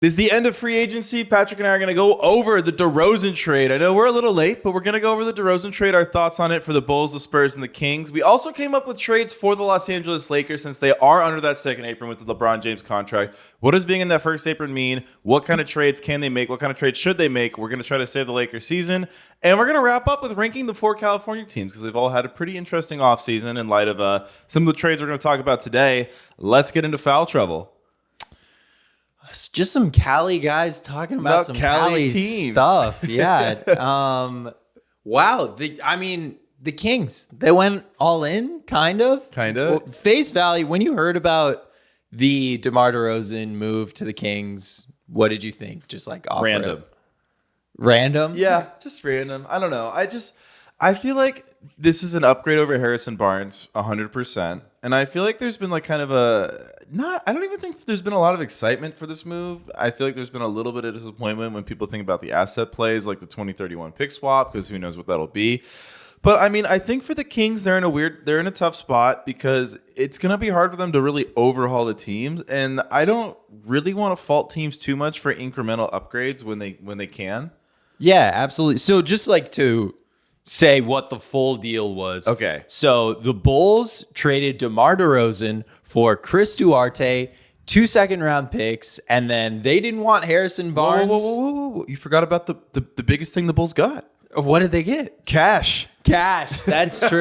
This is the end of free agency. Patrick and I are going to go over the DeRozan trade. I know we're a little late, but we're going to go over the DeRozan trade, our thoughts on it for the Bulls, the Spurs, and the Kings. We also came up with trades for the Los Angeles Lakers since they are under that second apron with the LeBron James contract. What does being in that first apron mean? What kind of trades can they make? What kind of trades should they make? We're going to try to save the Lakers season. And we're going to wrap up with ranking the 4 California teams because they've all had a pretty interesting offseason in light of some of the trades we're going to talk about today. Let's get into foul trouble. It's just some Cali guys talking about some Cali teams. Stuff. Yeah. Wow. The Kings, they went all in, kind of. Well, face value, when you heard about the DeMar DeRozan move to the Kings, what did you think? Just like off Random? Yeah, just random. I don't know. I feel like this is an upgrade over Harrison Barnes, 100%. And I feel like there's been like kind of I don't even think there's been a lot of excitement for this move. I feel like there's been a little bit of disappointment when people think about the asset plays like the 2031 pick swap, because who knows what that'll be. But I mean, I think for the Kings, they're in a tough spot because it's going to be hard for them to really overhaul the teams. And I don't really want to fault teams too much for incremental upgrades when they can. Yeah, absolutely. So just like to say what the full deal was. Okay. So the Bulls traded DeMar DeRozan for Chris Duarte, 2 second-round picks, and then they didn't want Harrison Barnes. Whoa. You forgot about the biggest thing the Bulls got. What did they get? Cash. That's true.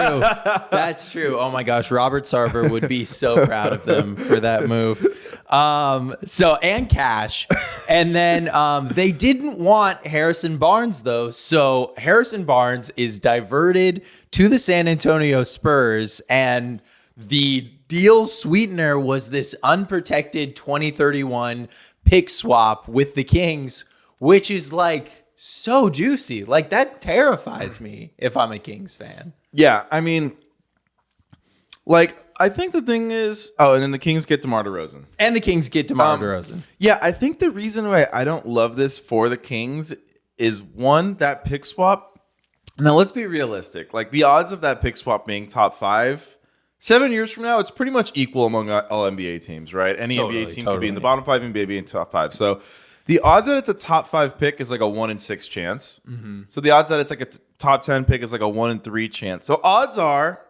That's true. Oh my gosh, Robert Sarver would be so proud of them for that move. And cash. And then they didn't want Harrison Barnes though. So Harrison Barnes is diverted to the San Antonio Spurs, and the deal sweetener was this unprotected 2031 pick swap with the Kings, which is like so juicy. Like that terrifies me if I'm a Kings fan. Yeah, I mean, like, I think the thing is, and then the Kings get DeMar DeRozan. And the Kings get DeMar DeRozan. Yeah, I think the reason why I don't love this for the Kings is, one, that pick swap. Now, let's be realistic. Like, the odds of that pick swap being top 5, 7 years from now, it's pretty much equal among all NBA teams, right? Any NBA team could be in the bottom 5 and maybe in top 5. So the odds that it's a top 5 pick is like a 1 in 6 chance. Mm-hmm. So the odds that it's like a top 10 pick is like a 1 in 3 chance. So odds are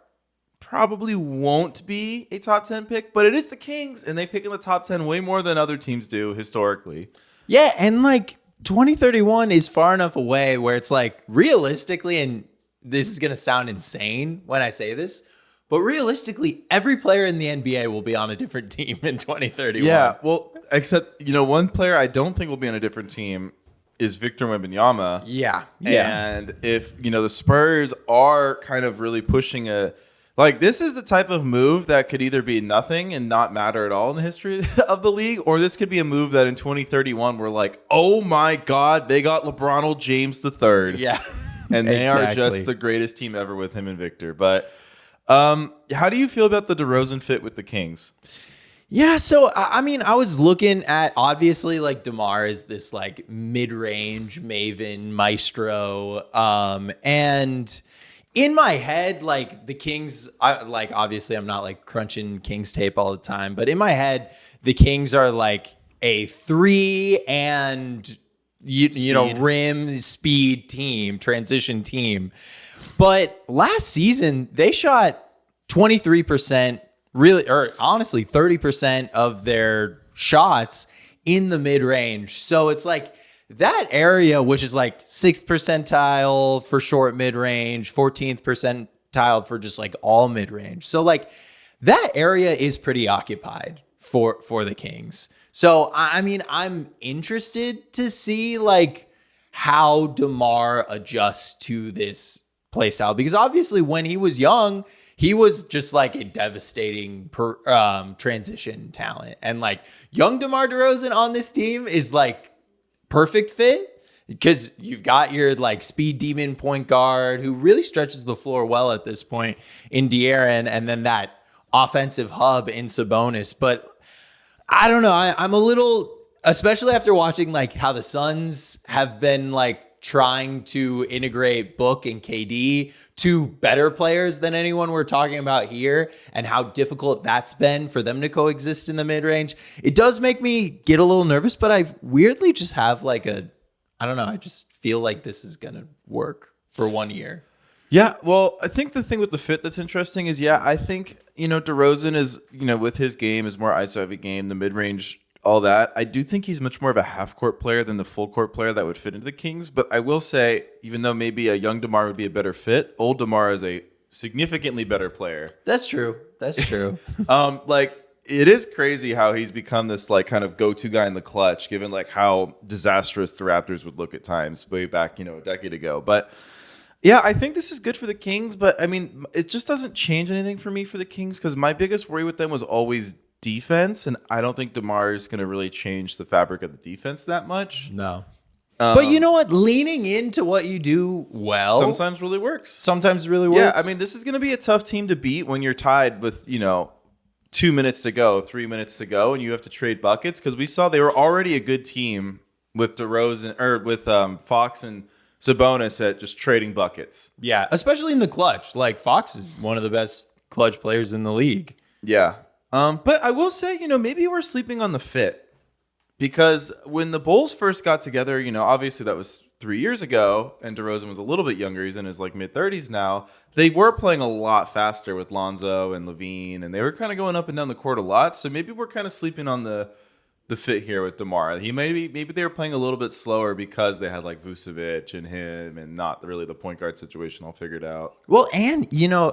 probably won't be a top 10 pick, but it is the Kings, and they pick in the top 10 way more than other teams do historically. Yeah, and like 2031 is far enough away where it's like realistically, and this is going to sound insane when I say this, but realistically, every player in the NBA will be on a different team in 2031. Yeah, well, except, one player I don't think will be on a different team is Victor Wembanyama. Yeah. And if, the Spurs are kind of really pushing this is the type of move that could either be nothing and not matter at all in the history of the league, or this could be a move that in 2031 we're like, oh my God, they got LeBron James III. Yeah. And they are just the greatest team ever with him and Victor. But how do you feel about the DeRozan fit with the Kings? Yeah, so I mean, I was looking at, obviously, like DeMar is this like mid-range maven maestro, and in my head, like the Kings, obviously I'm not like crunching Kings tape all the time, but in my head, the Kings are like a 3 and rim speed team, transition team. But last season they shot 23%, really, or honestly 30% of their shots in the mid range. So it's like that area, which is like 6th percentile for short mid-range, 14th percentile for just like all mid-range. So like that area is pretty occupied for the Kings. So I mean, I'm interested to see like how DeMar adjusts to this play style, because obviously when he was young, he was just like a devastating transition talent. And like young DeMar DeRozan on this team is like perfect fit, because you've got your like speed demon point guard who really stretches the floor well at this point in De'Aaron, and then that offensive hub in Sabonis. But I don't know. I'm a little, especially after watching like how the Suns have been like trying to integrate Book and KD, two better players than anyone we're talking about here, and how difficult that's been for them to coexist in the mid-range. It does make me get a little nervous, but I weirdly just have like I don't know, I just feel like this is going to work for 1 year. Yeah, well, I think the thing with the fit that's interesting is, I think, DeRozan is, with his game is more ISO-heavy game, the mid-range, all that. I do think he's much more of a half-court player than the full-court player that would fit into the Kings. But I will say, even though maybe a young DeMar would be a better fit, old DeMar is a significantly better player. That's true. That's true. It is crazy how he's become this like kind of go-to guy in the clutch, given like how disastrous the Raptors would look at times way back, a decade ago. But yeah, I think this is good for the Kings, but I mean, it just doesn't change anything for me for the Kings because my biggest worry with them was always defense, and I don't think DeMar is going to really change the fabric of the defense that much. No. But you know what? Leaning into what you do well sometimes really works. Yeah, I mean, this is going to be a tough team to beat when you're tied with, 2 minutes to go, 3 minutes to go, and you have to trade buckets because we saw they were already a good team with DeRozan or with Fox and Sabonis at just trading buckets. Yeah, especially in the clutch. Like Fox is one of the best clutch players in the league. Yeah. But I will say, maybe we're sleeping on the fit because when the Bulls first got together, obviously that was 3 years ago and DeRozan was a little bit younger. He's in his like mid-30s now. They were playing a lot faster with Lonzo and Levine, and they were kind of going up and down the court a lot. So maybe we're kind of sleeping on the fit here with DeMar. Maybe they were playing a little bit slower because they had like Vucevic and him and not really the point guard situation all figured out. Well, and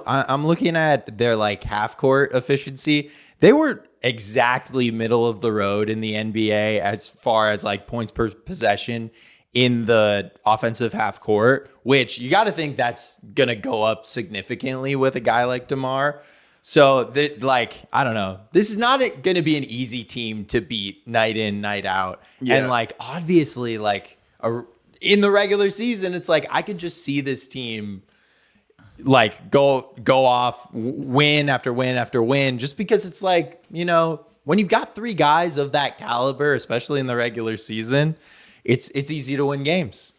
I'm looking at their like half court efficiency. They were exactly middle of the road in the NBA as far as like points per possession in the offensive half court, which you got to think that's going to go up significantly with a guy like DeMar. So, I don't know. This is not going to be an easy team to beat night in, night out. Yeah. And, obviously, in the regular season, it's like I could just see this team, go off win after win after win, just because it's when you've got three guys of that caliber, especially in the regular season, it's easy to win games.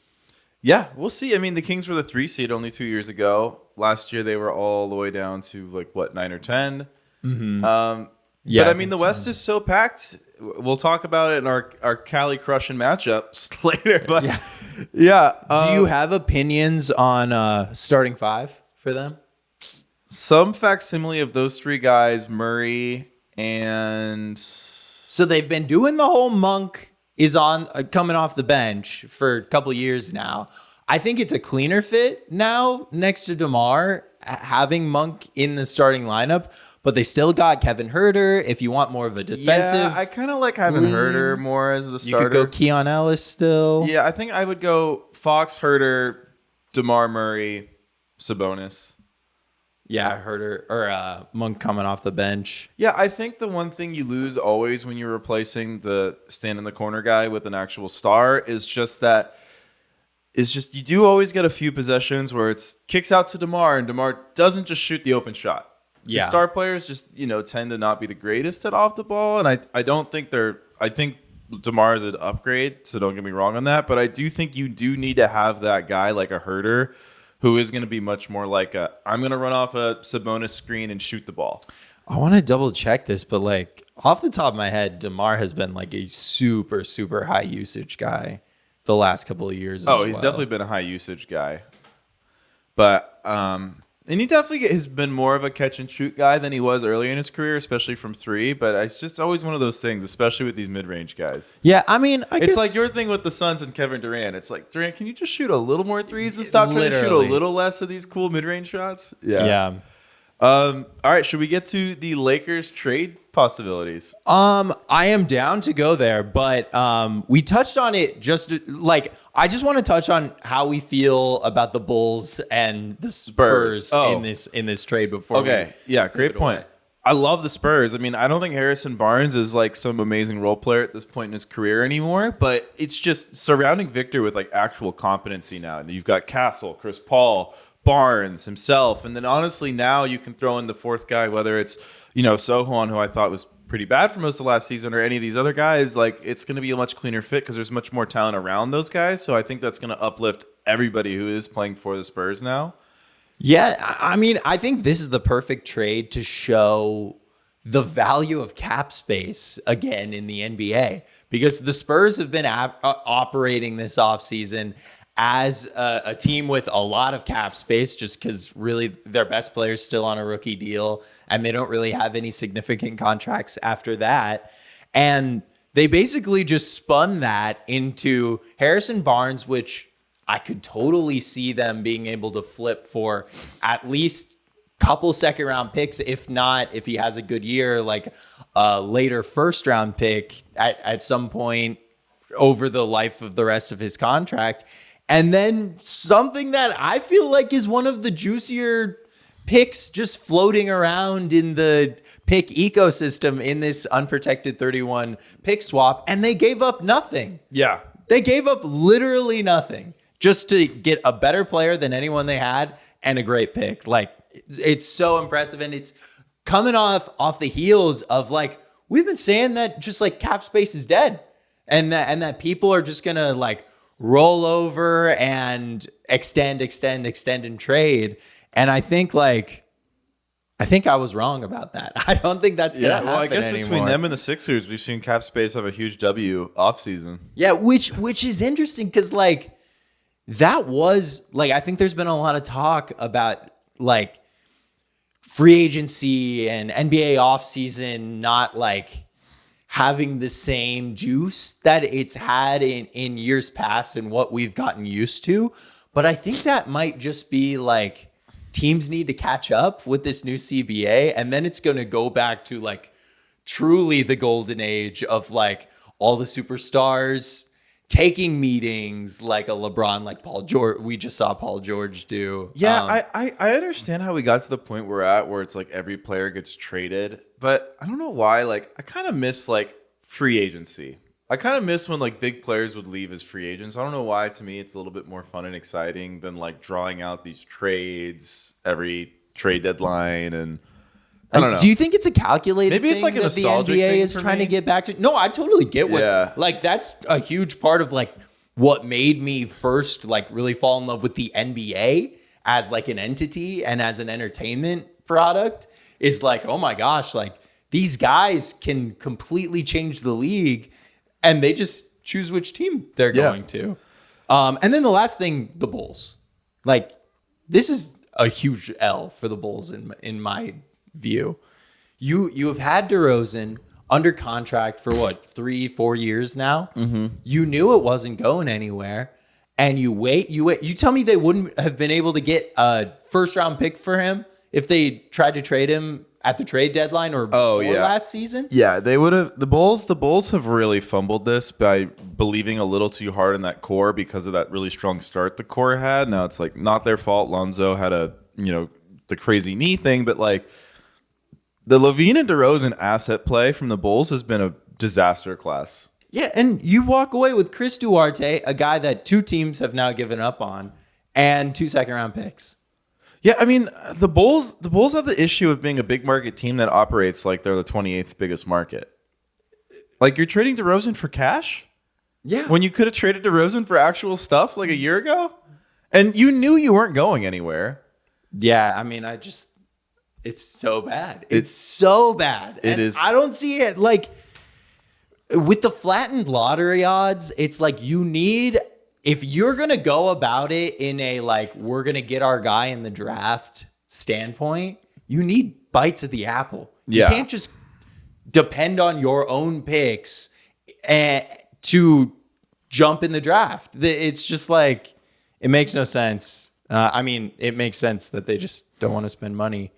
Yeah, we'll see. I mean, the Kings were the 3 seed only 2 years ago. Last year, they were all the way down to 9 or 10. Mm-hmm. But I mean, the West is so packed. We'll talk about it in our Cali crushing matchups later. But yeah. Do you have opinions on starting five for them? Some facsimile of those three guys, Murray and... So they've been doing the whole Monk is on coming off the bench for a couple years now. I think it's a cleaner fit now next to DeMar, having Monk in the starting lineup, but they still got Kevin Huerter. If you want more of a defensive, I kind of like having Huerter more as the starter. You could go Keon Ellis still. Yeah, I think I would go Fox, Huerter, DeMar Murray, Sabonis. Yeah, Huerter or Monk coming off the bench. Yeah, I think the one thing you lose always when you're replacing the stand in the corner guy with an actual star is just you do always get a few possessions where it's kicks out to DeMar and DeMar doesn't just shoot the open shot. Yeah. The star players just, tend to not be the greatest at off the ball. And I don't think I think DeMar is an upgrade, so don't get me wrong on that. But I do think you do need to have that guy like a Huerter who is going to be much more like I'm going to run off a Sabonis screen and shoot the ball. I want to double check this, but off the top of my head, DeMar has been a super, super high usage guy the last couple of years. He's definitely been a high usage guy. But, and he definitely has been more of a catch and shoot guy than he was earlier in his career, especially from three. But it's just always one of those things, especially with these mid-range guys. Yeah, I mean, I guess it's like your thing with the Suns and Kevin Durant. It's like, Durant, can you just shoot a little more threes and stop trying to shoot a little less of these cool mid-range shots? Yeah. All right, should we get to the Lakers trade possibilities? I am down to go there, but we touched on it I just want to touch on how we feel about the Bulls and the Spurs in this trade before. Okay, great point. I love the Spurs. I mean, I don't think Harrison Barnes is some amazing role player at this point in his career anymore, but it's just surrounding Victor with actual competency now. And you've got Castle, Chris Paul, Barnes himself, and then honestly now you can throw in the fourth guy, whether it's Sohan, who I thought was pretty bad for most of last season, or any of these other guys, like it's going to be a much cleaner fit because there's much more talent around those guys. So I think that's going to uplift everybody who is playing for the Spurs now. Yeah, I mean, I think this is the perfect trade to show the value of cap space again in the NBA, because the Spurs have been operating this offseason as a team with a lot of cap space, just because really their best player's still on a rookie deal and they don't really have any significant contracts after that. And they basically just spun that into Harrison Barnes, which I could totally see them being able to flip for at least a couple second round picks, if not, if he has a good year, like a later first round pick at some point over the life of the rest of his contract. And then something that I feel like is one of the juicier picks just floating around in the pick ecosystem in this unprotected 31 pick swap. And they gave up nothing. Yeah. They gave up literally nothing just to get a better player than anyone they had and a great pick. Like, it's so impressive. And it's coming off the heels of, like, we've been saying that just like cap space is dead and that people are just going to like roll over and extend and trade. And I think I was wrong about that. I don't think that's going to happen. Well, I guess anymore. Between them and the Sixers, we've seen cap space have a huge W offseason. Yeah, which is interesting because like that was like, I think there's been a lot of talk about like free agency and NBA offseason not like having the same juice that it's had in years past and what we've gotten used to. But I think that might just be like teams need to catch up with this new CBA. And then it's going to go back to like truly the golden age of like all the superstars taking meetings like a LeBron, like Paul George. We just saw Paul George do. Yeah, I understand how we got to the point we're at where it's like every player gets traded. But I don't know why. Like, I kind of miss like free agency. I kind of miss when like big players would leave as free agents. I don't know why. To me, it's a little bit more fun and exciting than like drawing out these trades every trade deadline. And I don't know. Do you think it's a calculated Maybe it's thing like a that the nostalgic NBA thing is for trying me? to get back to? No, I totally get what. Yeah. Like that's a huge part of like what made me first like really fall in love with the NBA as like an entity and as an entertainment product is like, oh my gosh, like these guys can completely change the league and they just choose which team they're going to. And then the last thing, the Bulls. Like this is a huge L for the Bulls in my view. You have had DeRozan under contract for what, 3-4 years now? Mm-hmm. You knew it wasn't going anywhere. And you wait. You tell me they wouldn't have been able to get a first round pick for him if they tried to trade him at the trade deadline or before last season? Yeah, they would have. The Bulls have really fumbled this by believing a little too hard in that core because of that really strong start the core had. Now it's like not their fault. Lonzo had the crazy knee thing, but like the LaVine and DeRozan asset play from the Bulls has been a disaster class. Yeah, and you walk away with Chris Duarte, a guy that 2 teams have now given up on, and 2 second-round picks. Yeah, I mean, the Bulls have the issue of being a big market team that operates like they're the 28th biggest market. Like, you're trading DeRozan for cash? Yeah. When you could have traded DeRozan for actual stuff like a year ago? And you knew you weren't going anywhere. Yeah, I mean, it's so bad. It's so bad. It is. I don't see it. Like, with the flattened lottery odds, it's like you need... If you're going to go about it in a, like, we're going to get our guy in the draft standpoint, you need bites of the apple. Yeah. You can't just depend on your own picks to jump in the draft. It's just like, it makes no sense. I mean, it makes sense that they just don't want to spend money.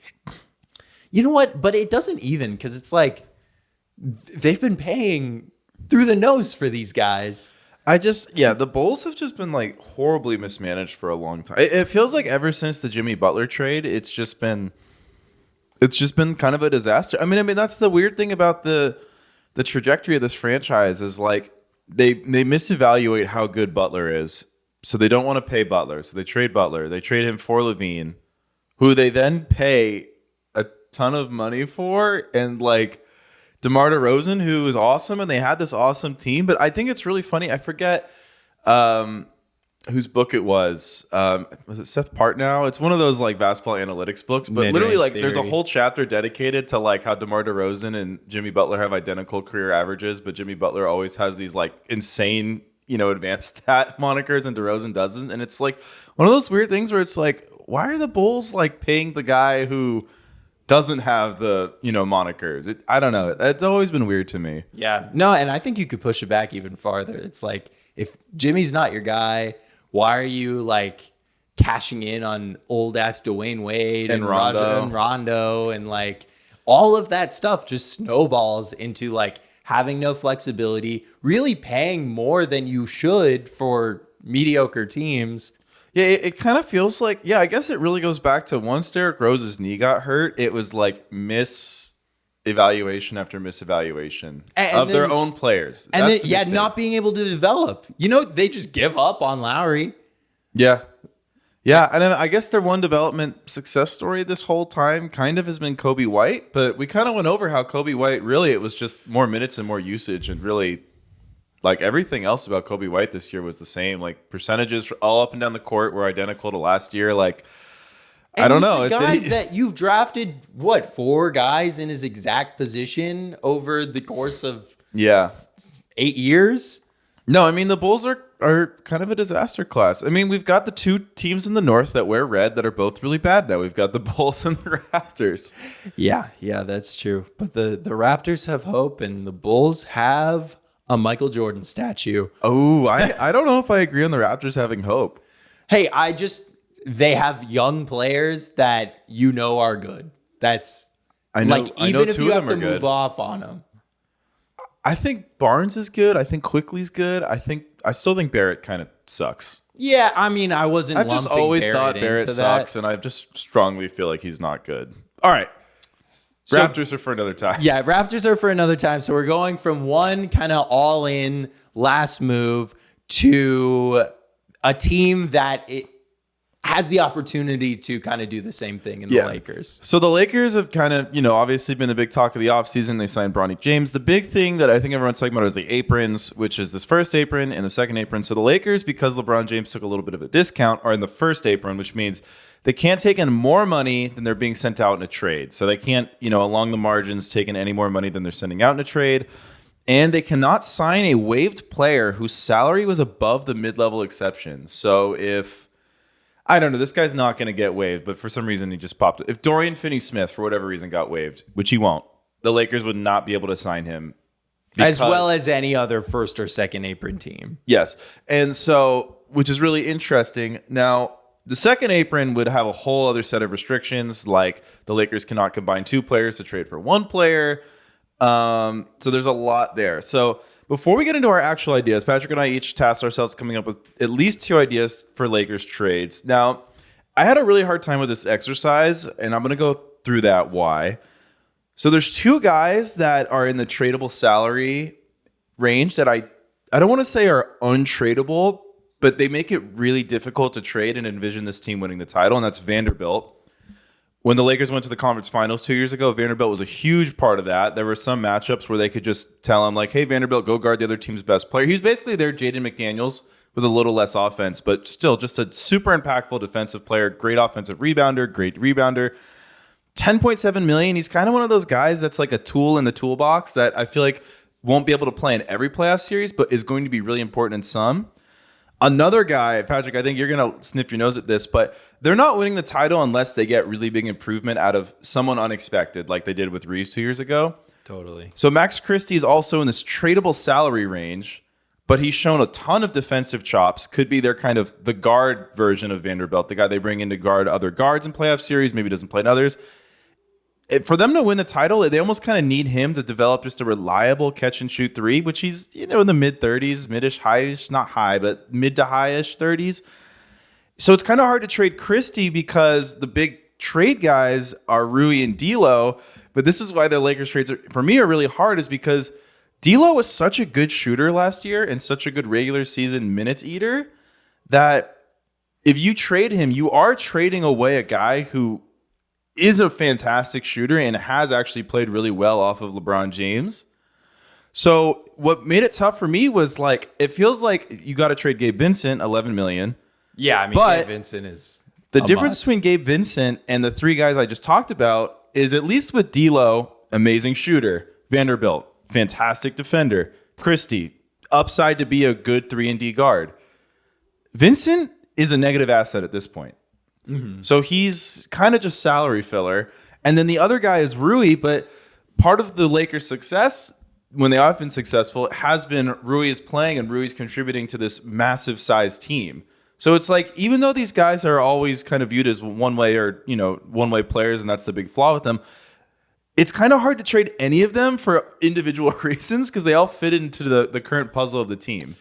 You know what? But it doesn't even, because it's like, they've been paying through the nose for these guys. The Bulls have just been like horribly mismanaged for a long time. It feels like ever since the Jimmy Butler trade, it's just been kind of a disaster. I mean, that's the weird thing about the trajectory of this franchise is like they misevaluate how good Butler is. So they don't want to pay Butler. So they trade Butler. They trade him for LaVine, who they then pay a ton of money for. And like DeMar DeRozan, who is awesome, and they had this awesome team. But I think it's really funny. I forget whose book it was. Was it Seth Partnow? It's one of those like basketball analytics books. But Mid-range literally, like, theory. there's a whole chapter dedicated to like how DeMar DeRozan and Jimmy Butler have identical career averages, but Jimmy Butler always has these like insane, advanced stat monikers, and DeRozan doesn't. And it's like one of those weird things where it's like, why are the Bulls like paying the guy who doesn't have the monikers? I don't know. It's always been weird to me. Yeah. No, and I think you could push it back even farther. It's like, if Jimmy's not your guy, why are you like cashing in on old ass Dwayne Wade and Rondo and like all of that stuff just snowballs into like having no flexibility, really paying more than you should for mediocre teams. Yeah, it kind of feels like, I guess it really goes back to once Derrick Rose's knee got hurt, it was like misevaluation after misevaluation of their own players. And then, not being able to develop. They just give up on Lowry. Yeah. Yeah, and then I guess their one development success story this whole time kind of has been Kobe White, but we kind of went over how Kobe White, really, it was just more minutes and more usage, and really, like, everything else about Kobe White this year was the same. Like, percentages all up and down the court were identical to last year. Like, and I don't know. He's a guy that you've drafted, 4 guys in his exact position over the course of 8 years? No, I mean, the Bulls are kind of a disaster class. I mean, we've got the 2 teams in the North that wear red that are both really bad now. We've got the Bulls and the Raptors. Yeah, that's true. But the Raptors have hope, and the Bulls have a Michael Jordan statue. Oh, I don't know if I agree on the Raptors having hope. Hey, they have young players that are good. Even if you have to move off on them. I think Barnes is good. I think Quickly's good. I still think Barrett kind of sucks. Yeah, I mean, I've just always thought Barrett sucks, and I just strongly feel like he's not good. All right. Raptors are for another time. Yeah, Raptors are for another time. So we're going from one kind of all-in last move to a team that has the opportunity to kind of do the same thing in the Lakers. So the Lakers have kind of, obviously been the big talk of the offseason. They signed Bronny James. The big thing that I think everyone's talking about is the aprons, which is this first apron and the second apron. So the Lakers, because LeBron James took a little bit of a discount, are in the first apron, which means they can't take in more money than they're being sent out in a trade. So they can't, along the margins, take in any more money than they're sending out in a trade. And they cannot sign a waived player whose salary was above the mid-level exception. So if, I don't know, this guy's not going to get waived, but for some reason he just popped. If Dorian Finney-Smith, for whatever reason, got waived, which he won't, the Lakers would not be able to sign him. As well as any other first or second apron team. Yes. And so, which is really interesting. Now, the second apron would have a whole other set of restrictions, like the Lakers cannot combine 2 players to trade for 1 player. So there's a lot there. So before we get into our actual ideas, Patrick and I each tasked ourselves coming up with at least 2 ideas for Lakers trades. Now, I had a really hard time with this exercise, and I'm going to go through that why. So there's 2 guys that are in the tradable salary range that I don't want to say are untradeable, but they make it really difficult to trade and envision this team winning the title, and that's Vanderbilt. When the Lakers went to the conference finals 2 years ago, Vanderbilt was a huge part of that. There were some matchups where they could just tell him, like, hey, Vanderbilt, go guard the other team's best player. He's basically their Jaden McDaniels with a little less offense, but still just a super impactful defensive player, great offensive rebounder, great rebounder. $10.7 million. He's kind of one of those guys that's like a tool in the toolbox that I feel like won't be able to play in every playoff series, but is going to be really important in some. Another guy, Patrick, I think you're going to sniff your nose at this, but they're not winning the title unless they get really big improvement out of someone unexpected like they did with Reeves 2 years ago. Totally. So Max Christie is also in this tradable salary range, but he's shown a ton of defensive chops. Could be their kind of the guard version of Vanderbilt, the guy they bring in to guard other guards in playoff series, maybe doesn't play in others. For them to win the title, they almost kind of need him to develop just a reliable catch and shoot 3, which he's, in the mid 30s, midish, highish, not high, but mid to highish 30s. So it's kind of hard to trade Christie because the big trade guys are Rui and D'Lo. But this is why the Lakers trades for me are really hard, is because D'Lo was such a good shooter last year and such a good regular season minutes eater that if you trade him, you are trading away a guy who is a fantastic shooter and has actually played really well off of LeBron James. So what made it tough for me was like, it feels like you got to trade Gabe Vincent, $11 million. Yeah, I mean, But Gabe Vincent is the difference between Gabe Vincent and the three guys I just talked about is, at least with D'Lo, amazing shooter, Vanderbilt, fantastic defender, Christie, upside to be a good 3-and-D guard. Vincent is a negative asset at this point. Mm-hmm. So he's kind of just salary filler. And then the other guy is Rui, but part of the Lakers' success, when they have been successful, it has been Rui is playing and Rui's contributing to this massive size team. So it's like, even though these guys are always kind of viewed as one-way or, one-way players, and that's the big flaw with them, it's kind of hard to trade any of them for individual reasons because they all fit into the current puzzle of the team.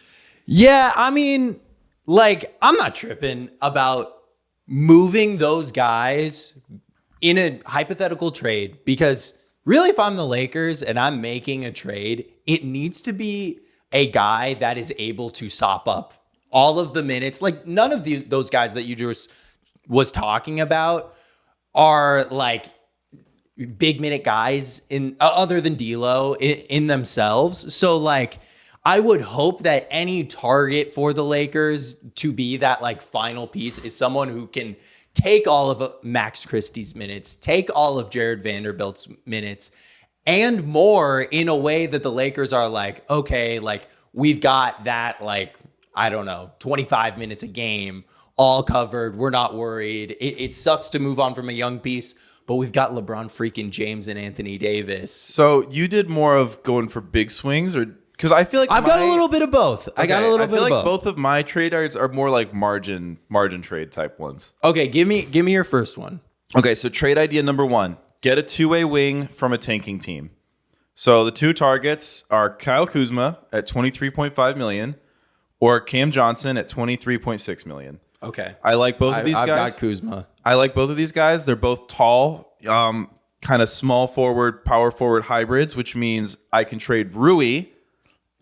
Yeah, I mean, like, I'm not tripping about moving those guys in a hypothetical trade, because really, if I'm the Lakers and I'm making a trade, it needs to be a guy that is able to sop up all of the minutes. Like, none of those guys that you just was talking about are like big minute guys in other than D'Lo in themselves. So like, I would hope that any target for the Lakers to be that like final piece is someone who can take all of Max Christie's minutes, take all of Jared Vanderbilt's minutes, and more, in a way that the Lakers are like, okay, like, we've got that, like, I don't know, 25 minutes a game all covered. We're not worried. It sucks to move on from a young piece, but we've got LeBron freaking James and Anthony Davis. So you did more of going for big swings, or because I feel like I've got a little bit of both. I got a little bit of both. Both of my trade yards are more like margin trade type ones. Okay, give me your first one. Okay, so trade idea number 1: get a two-way wing from a tanking team. So the two targets are Kyle Kuzma at $23.5 million or Cam Johnson at $23.6 million. Okay, I like both of these guys. I've got Kuzma. I like both of these guys. They're both tall, kind of small forward, power forward hybrids, which means I can trade Rui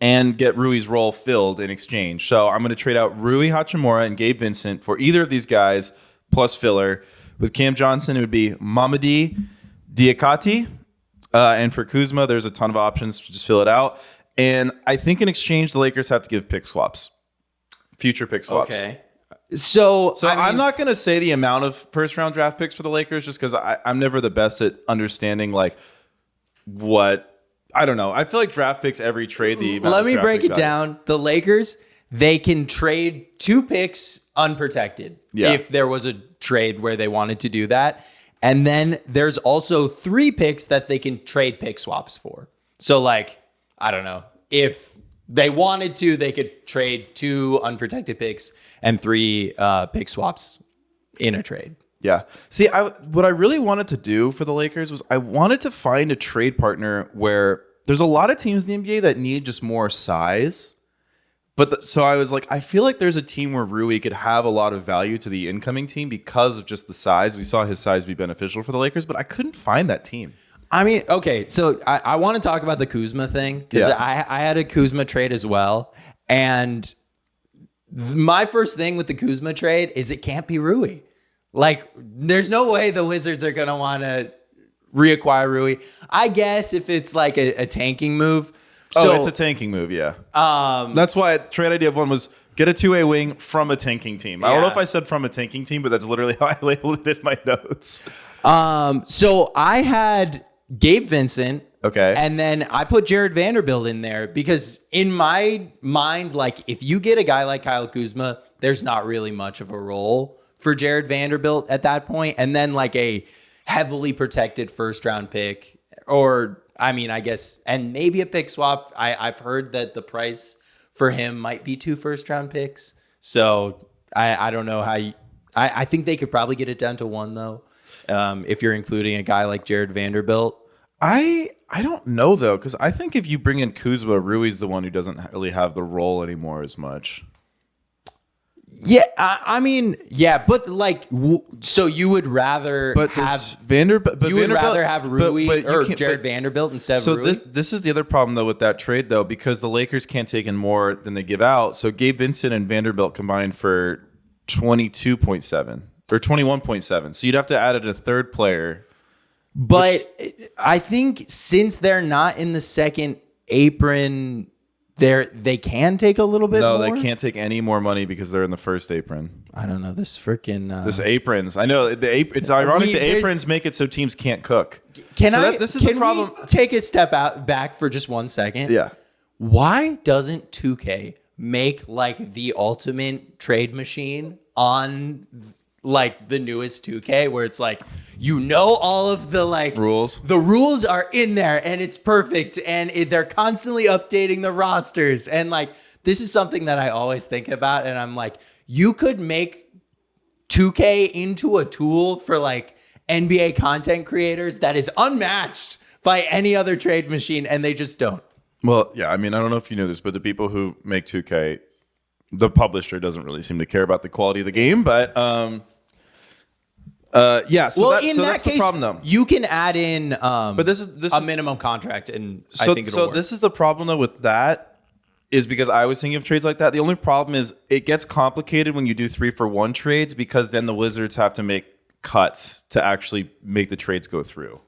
and get Rui's role filled in exchange. So I'm going to trade out Rui Hachimura and Gabe Vincent for either of these guys plus filler. With Cam Johnson, it would be Mamadi Diakate. And for Kuzma, there's a ton of options to just fill it out. And I think in exchange, the Lakers have to give pick swaps, future pick swaps. Okay. So I'm not going to say the amount of first round draft picks for the Lakers, just because I'm never the best at understanding like what. I don't know. I feel like draft picks every trade. Let me break it down. The Lakers, they can trade 2 picks unprotected if there was a trade where they wanted to do that. And then there's also 3 picks that they can trade pick swaps for. So like, I don't know. If they wanted to, they could trade 2 unprotected picks and 3 pick swaps in a trade. Yeah. See, what I really wanted to do for the Lakers was I wanted to find a trade partner where there's a lot of teams in the NBA that need just more size. But so I was like, I feel like there's a team where Rui could have a lot of value to the incoming team because of just the size. We saw his size be beneficial for the Lakers, but I couldn't find that team. I mean, okay, so I want to talk about the Kuzma thing because I had a Kuzma trade as well. And my first thing with the Kuzma trade is it can't be Rui. Like, there's no way the Wizards are going to want to reacquire Rui. I guess if it's like a tanking move. So, it's a tanking move, yeah. That's why trade idea 1 was get a two-way wing from a tanking team. I don't know if I said from a tanking team, but that's literally how I labeled it in my notes. So I had Gabe Vincent. Okay. And then I put Jared Vanderbilt in there because in my mind, like, if you get a guy like Kyle Kuzma, there's not really much of a role for Jared Vanderbilt at that point. And then like a heavily protected first round pick, or I mean, I guess, and maybe a pick swap. I've heard that the price for him might be 2 first round picks. So I don't know how I think they could probably get it down to 1 though. If you're including a guy like Jared Vanderbilt. I don't know though, because I think if you bring in Kuzma, Rui's the one who doesn't really have the role anymore as much. Yeah, I mean, yeah, but like, so you would rather have Vanderbilt? You would rather have Rui or Jared Vanderbilt instead of Rui? So this is the other problem though with that trade though, because the Lakers can't take in more than they give out. So Gabe Vincent and Vanderbilt combined for 22.7 or 21.7. So you'd have to add a third player. But I think since they're not in the second apron, they can take a little bit more. No, they can't take any more money because they're in the first apron. I don't know. This freaking... This aprons. I know. It's ironic the aprons make it so teams can't cook. Can this is the problem. We take a step back for just 1 second? Yeah. Why doesn't 2K make like the ultimate trade machine on like the newest 2K where it's like, all of the like rules. The rules are in there and it's perfect and they're constantly updating the rosters. And like, this is something that I always think about. And I'm like, you could make 2K into a tool for like NBA content creators that is unmatched by any other trade machine. And they just don't. Well, yeah, I mean, I don't know if you know this, but the people who make 2K, the publisher doesn't really seem to care about the quality of the game, but yeah. So, that's the problem, though. You can add in, but this is a minimum contract, and I think it'll work. This is the problem though with that is because I was thinking of trades like that. The only problem is it gets complicated when you do 3-for-1 trades because then the Wizards have to make cuts to actually make the trades go through.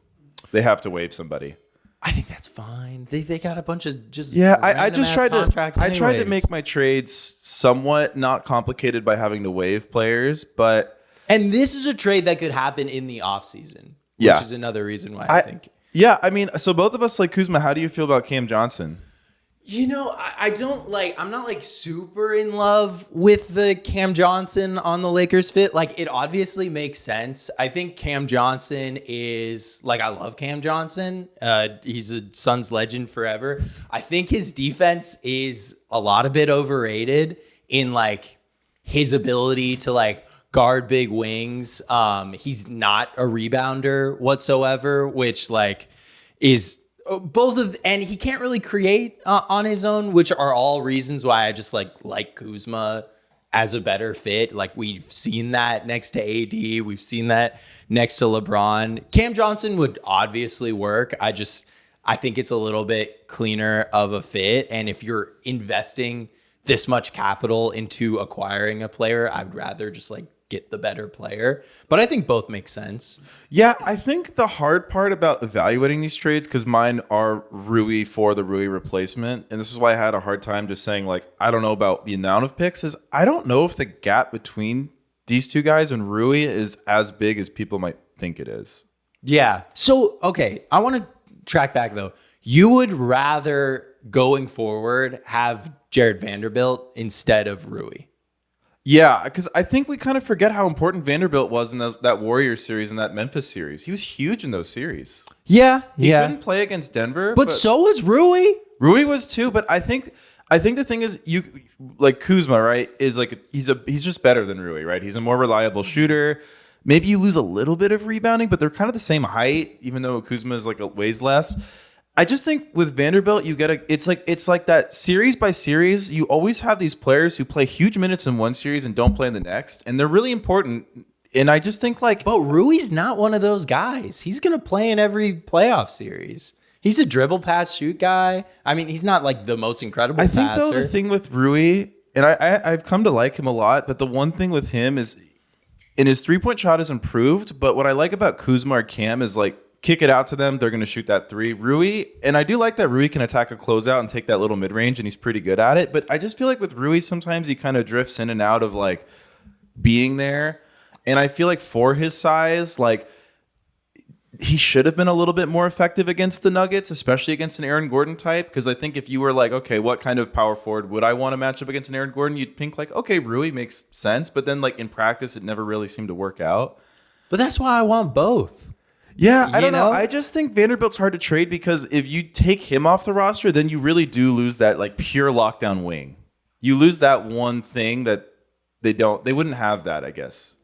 They have to waive somebody. I think that's fine. They got a bunch of just I just tried to make my trades somewhat not complicated by having to waive players, but this is a trade that could happen in the offseason, yeah. Which is another reason why I think. Yeah, I mean, so both of us like Kuzma. How do you feel about Cam Johnson? I don't like, I'm not like super in love with the Cam Johnson on the Lakers fit. Like it obviously makes sense. I think Cam Johnson is like, I love Cam Johnson. He's a Suns legend forever. I think his defense is a bit overrated in like his ability to like guard big wings. He's not a rebounder whatsoever, which like is and he can't really create on his own, which are all reasons why I just like Kuzma as a better fit. Like we've seen that next to AD, we've seen that next to LeBron. Cam Johnson would obviously work. I think it's a little bit cleaner of a fit. And if you're investing this much capital into acquiring a player, I'd rather just like get the better player. But I think both make sense. Yeah, I think the hard part about evaluating these trades, because mine are Rui for the Rui replacement, and this is why I had a hard time just saying like, I don't know about the amount of picks, is I don't know if the gap between these two guys and Rui is as big as people might think it is. Yeah. So, okay, I want to track back though. You would rather going forward have Jared Vanderbilt instead of Rui? Yeah, because I think we kind of forget how important Vanderbilt was in that Warriors series and that Memphis series. He was huge in those series. Yeah, he couldn't play against Denver, but so was Rui. Rui was too, but I think the thing is, you like Kuzma, right? Is like he's just better than Rui, right? He's a more reliable shooter. Maybe you lose a little bit of rebounding, but they're kind of the same height, even though Kuzma is like weighs less. I just think with Vanderbilt, it's like that series by series. You always have these players who play huge minutes in one series and don't play in the next, and they're really important. And I just think like, but Rui's not one of those guys. He's gonna play in every playoff series. He's a dribble, pass, shoot guy. I mean, he's not like the most incredible passer. I think though the thing with Rui, and I've come to like him a lot, but the one thing with him is, in his 3-point shot is improved. But what I like about Kuzma or Cam is like, kick it out to them, they're going to shoot that three. Rui, and I do like that Rui can attack a closeout and take that little mid-range, and he's pretty good at it. But I just feel like with Rui, sometimes he kind of drifts in and out of like being there. And I feel like for his size, like he should have been a little bit more effective against the Nuggets, especially against an Aaron Gordon type. Because I think if you were like, okay, what kind of power forward would I want to match up against an Aaron Gordon? You'd think like, okay, Rui makes sense. But then like in practice, it never really seemed to work out. But that's why I want both. Yeah, I don't know. I just think Vanderbilt's hard to trade because if you take him off the roster, then you really do lose that like pure lockdown wing. You lose that one thing that they wouldn't have that, I guess.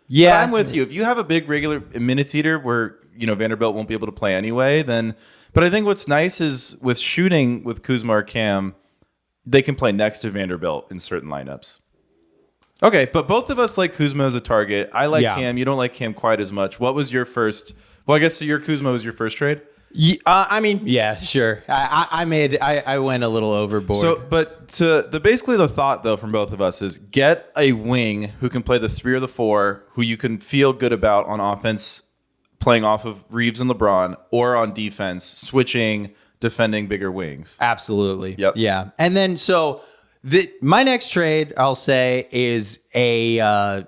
Yeah. But I'm with you. If you have a big regular minutes eater where, Vanderbilt won't be able to play anyway, then, but I think what's nice is with shooting with Kuzma or Cam, they can play next to Vanderbilt in certain lineups. Okay, but both of us like Kuzma as a target. I like Cam. You don't like Cam quite as much. What was your first? Well, I guess so your Kuzma was your first trade? I mean, yeah, sure. I went a little overboard. So, but basically the thought though from both of us is get a wing who can play the 3 or the 4, who you can feel good about on offense, playing off of Reeves and LeBron, or on defense, switching, defending bigger wings. Absolutely. Yep. Yeah. And then so my next trade, I'll say, is I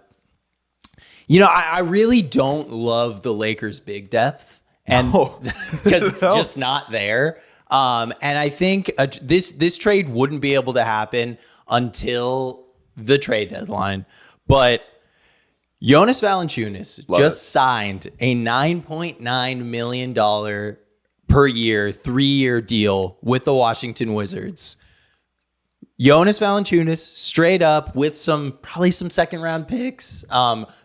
really don't love the Lakers' big depth, and because it's just not there. And I think this trade wouldn't be able to happen until the trade deadline. But Jonas Valanciunas signed a $9.9 million per year, 3-year deal with the Washington Wizards. Jonas Valanciunas straight up with probably some second round picks,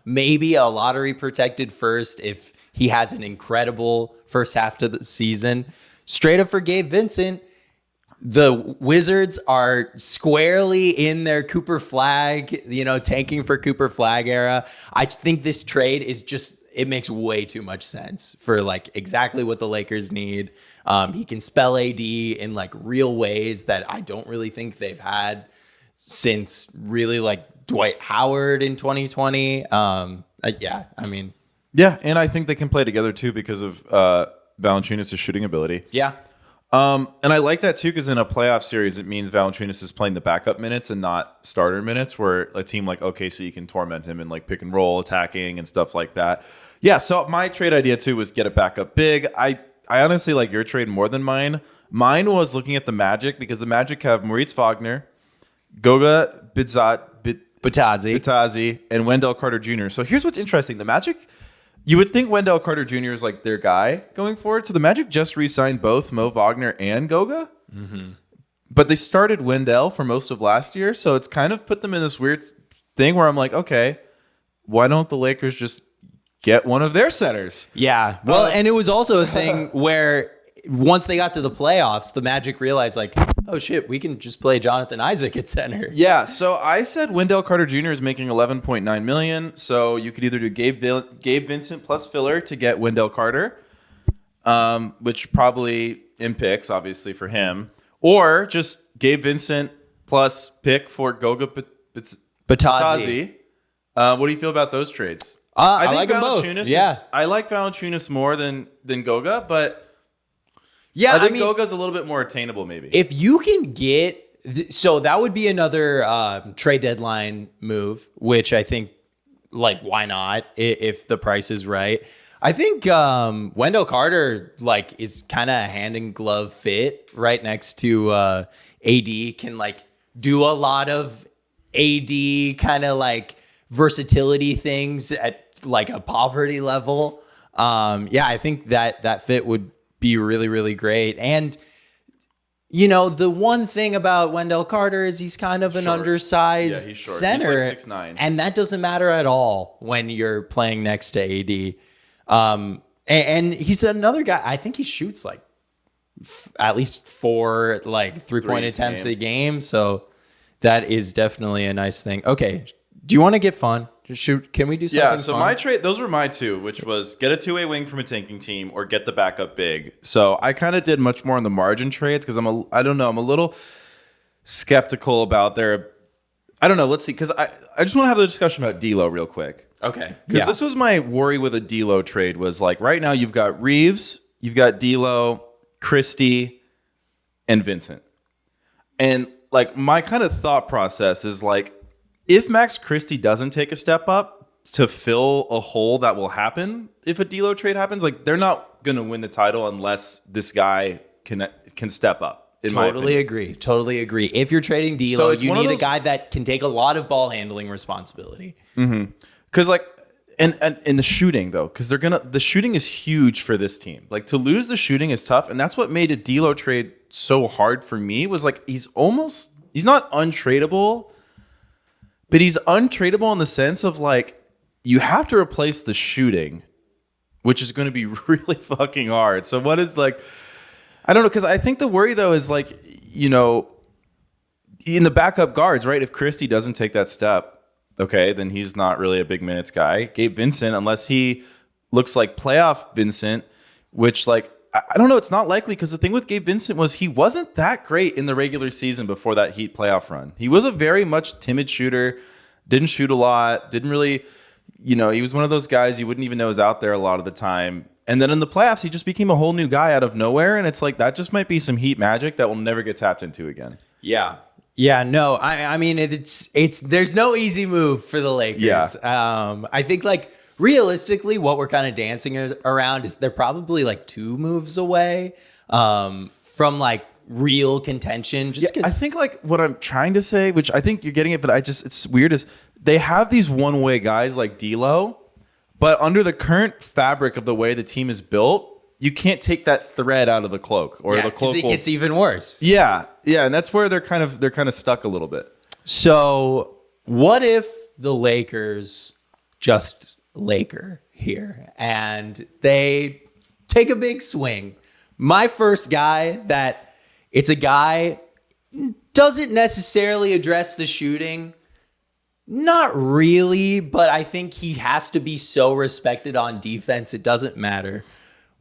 maybe a lottery protected first if he has an incredible first half to the season. Straight up for Gabe Vincent. The Wizards are squarely in their Cooper Flag, tanking for Cooper Flag era. I think this trade is it makes way too much sense for like exactly what the Lakers need. He can spell AD in like real ways that I don't really think they've had since really like Dwight Howard in 2020. Yeah, and I think they can play together too because of Valanciunas' shooting ability. Yeah. And I like that too because in a playoff series, it means Valanciunas is playing the backup minutes and not starter minutes, where a team like OKC can torment him in like pick and roll attacking and stuff like that. Yeah, so my trade idea too was get a backup big. I honestly like your trade more than mine. Mine was looking at the Magic because the Magic have Moritz Wagner, Goga Bitadze, and Wendell Carter Jr. So here's what's interesting. The Magic, you would think Wendell Carter Jr. is like their guy going forward. So the Magic just re-signed both Mo Wagner and Goga. Mm-hmm. But they started Wendell for most of last year. So it's kind of put them in this weird thing where I'm like, okay, why don't the Lakers just get one of their centers? Yeah. Well, and it was also a thing where once they got to the playoffs, the Magic realized like, oh shit, we can just play Jonathan Isaac at center. Yeah. So I said Wendell Carter Jr. is making $11.9 million. So you could either do Gabe Vincent plus filler to get Wendell Carter, which probably in picks, obviously for him, or just Gabe Vincent plus pick for Goga Bitadze. What do you feel about those trades? I like them both. Yeah. I like Valanciunas more than Goga, but yeah, I think Goga's a little bit more attainable maybe. If you can get... So that would be another trade deadline move, which I think, like, why not if the price is right? I think Wendell Carter, like, is kind of a hand in glove fit right next to AD, can, like, do a lot of AD kind of, like, versatility things at, like, a poverty level. Yeah, I think that fit would be really, really great. And, the one thing about Wendell Carter is he's kind of an undersized center. He's like 6'9". And that doesn't matter at all when you're playing next to AD. And he's another guy, I think he shoots like at least 4 like 3-point attempts a game. So that is definitely a nice thing. Okay. Do you want to get fun? Just shoot. Can we do something fun? Yeah, so my trade, those were my two, which was get a two-way wing from a tanking team or get the backup big. So I kind of did much more on the margin trades because I'm a little skeptical about their, I don't know, let's see, because I just want to have a discussion about D'Lo real quick. Okay. Because this was my worry with a D'Lo trade was like right now you've got Reeves, you've got D'Lo, Christie, and Vincent. And like my kind of thought process is like, if Max Christie doesn't take a step up to fill a hole that will happen if a D'Lo trade happens, like they're not going to win the title unless this guy can step up. Totally agree. If you're trading D'Lo, you need a guy that can take a lot of ball handling responsibility. Mm-hmm. Because like, and the shooting though, because the shooting is huge for this team. Like to lose the shooting is tough, and that's what made a D'Lo trade so hard for me. Was like he's not untradeable. But he's untradeable in the sense of like you have to replace the shooting, which is going to be really fucking hard. So what is like, I don't know, because I think the worry though is like, in the backup guards, right? If Christie doesn't take that step, okay, then he's not really a big minutes guy. Gabe Vincent, unless he looks like playoff Vincent, which like, I don't know, it's not likely because the thing with Gabe Vincent was he wasn't that great in the regular season before that Heat playoff run. He was a very much timid shooter, didn't shoot a lot, didn't really, he was one of those guys you wouldn't even know is out there a lot of the time. And then in the playoffs, he just became a whole new guy out of nowhere. And it's like, that just might be some Heat magic that will never get tapped into again. Yeah. Yeah, no, I mean, it's there's no easy move for the Lakers. Yeah. I think like realistically, what we're kind of dancing around is they're probably like 2 moves away from like real contention. Just I think like what I'm trying to say, which I think you're getting it, but it's weird, is they have these one-way guys like D'Lo, but under the current fabric of the way the team is built, you can't take that thread out of the cloak, or the cloak. It gets even worse. Yeah, and that's where they're kind of stuck a little bit. So what if the Lakers just Laker here and they take a big swing? My first guy that it's a guy doesn't necessarily address the shooting. Not really, but I think he has to be so respected on defense, it doesn't matter.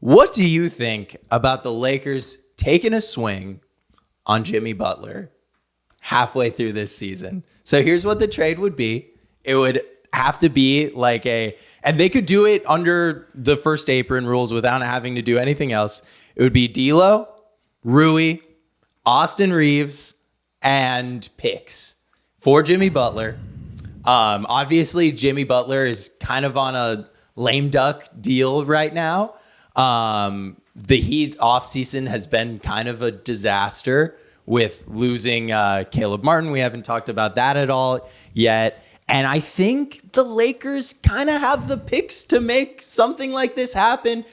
What do you think about the Lakers taking a swing on Jimmy Butler halfway through this season? So here's what the trade would be. It would have to be like and they could do it under the first apron rules without having to do anything else. It would be D'Lo, Rui, Austin Reeves, and picks for Jimmy Butler. Obviously, Jimmy Butler is kind of on a lame duck deal right now. The Heat offseason has been kind of a disaster with losing Caleb Martin. We haven't talked about that at all yet. And I think the Lakers kind of have the picks to make something like this happen.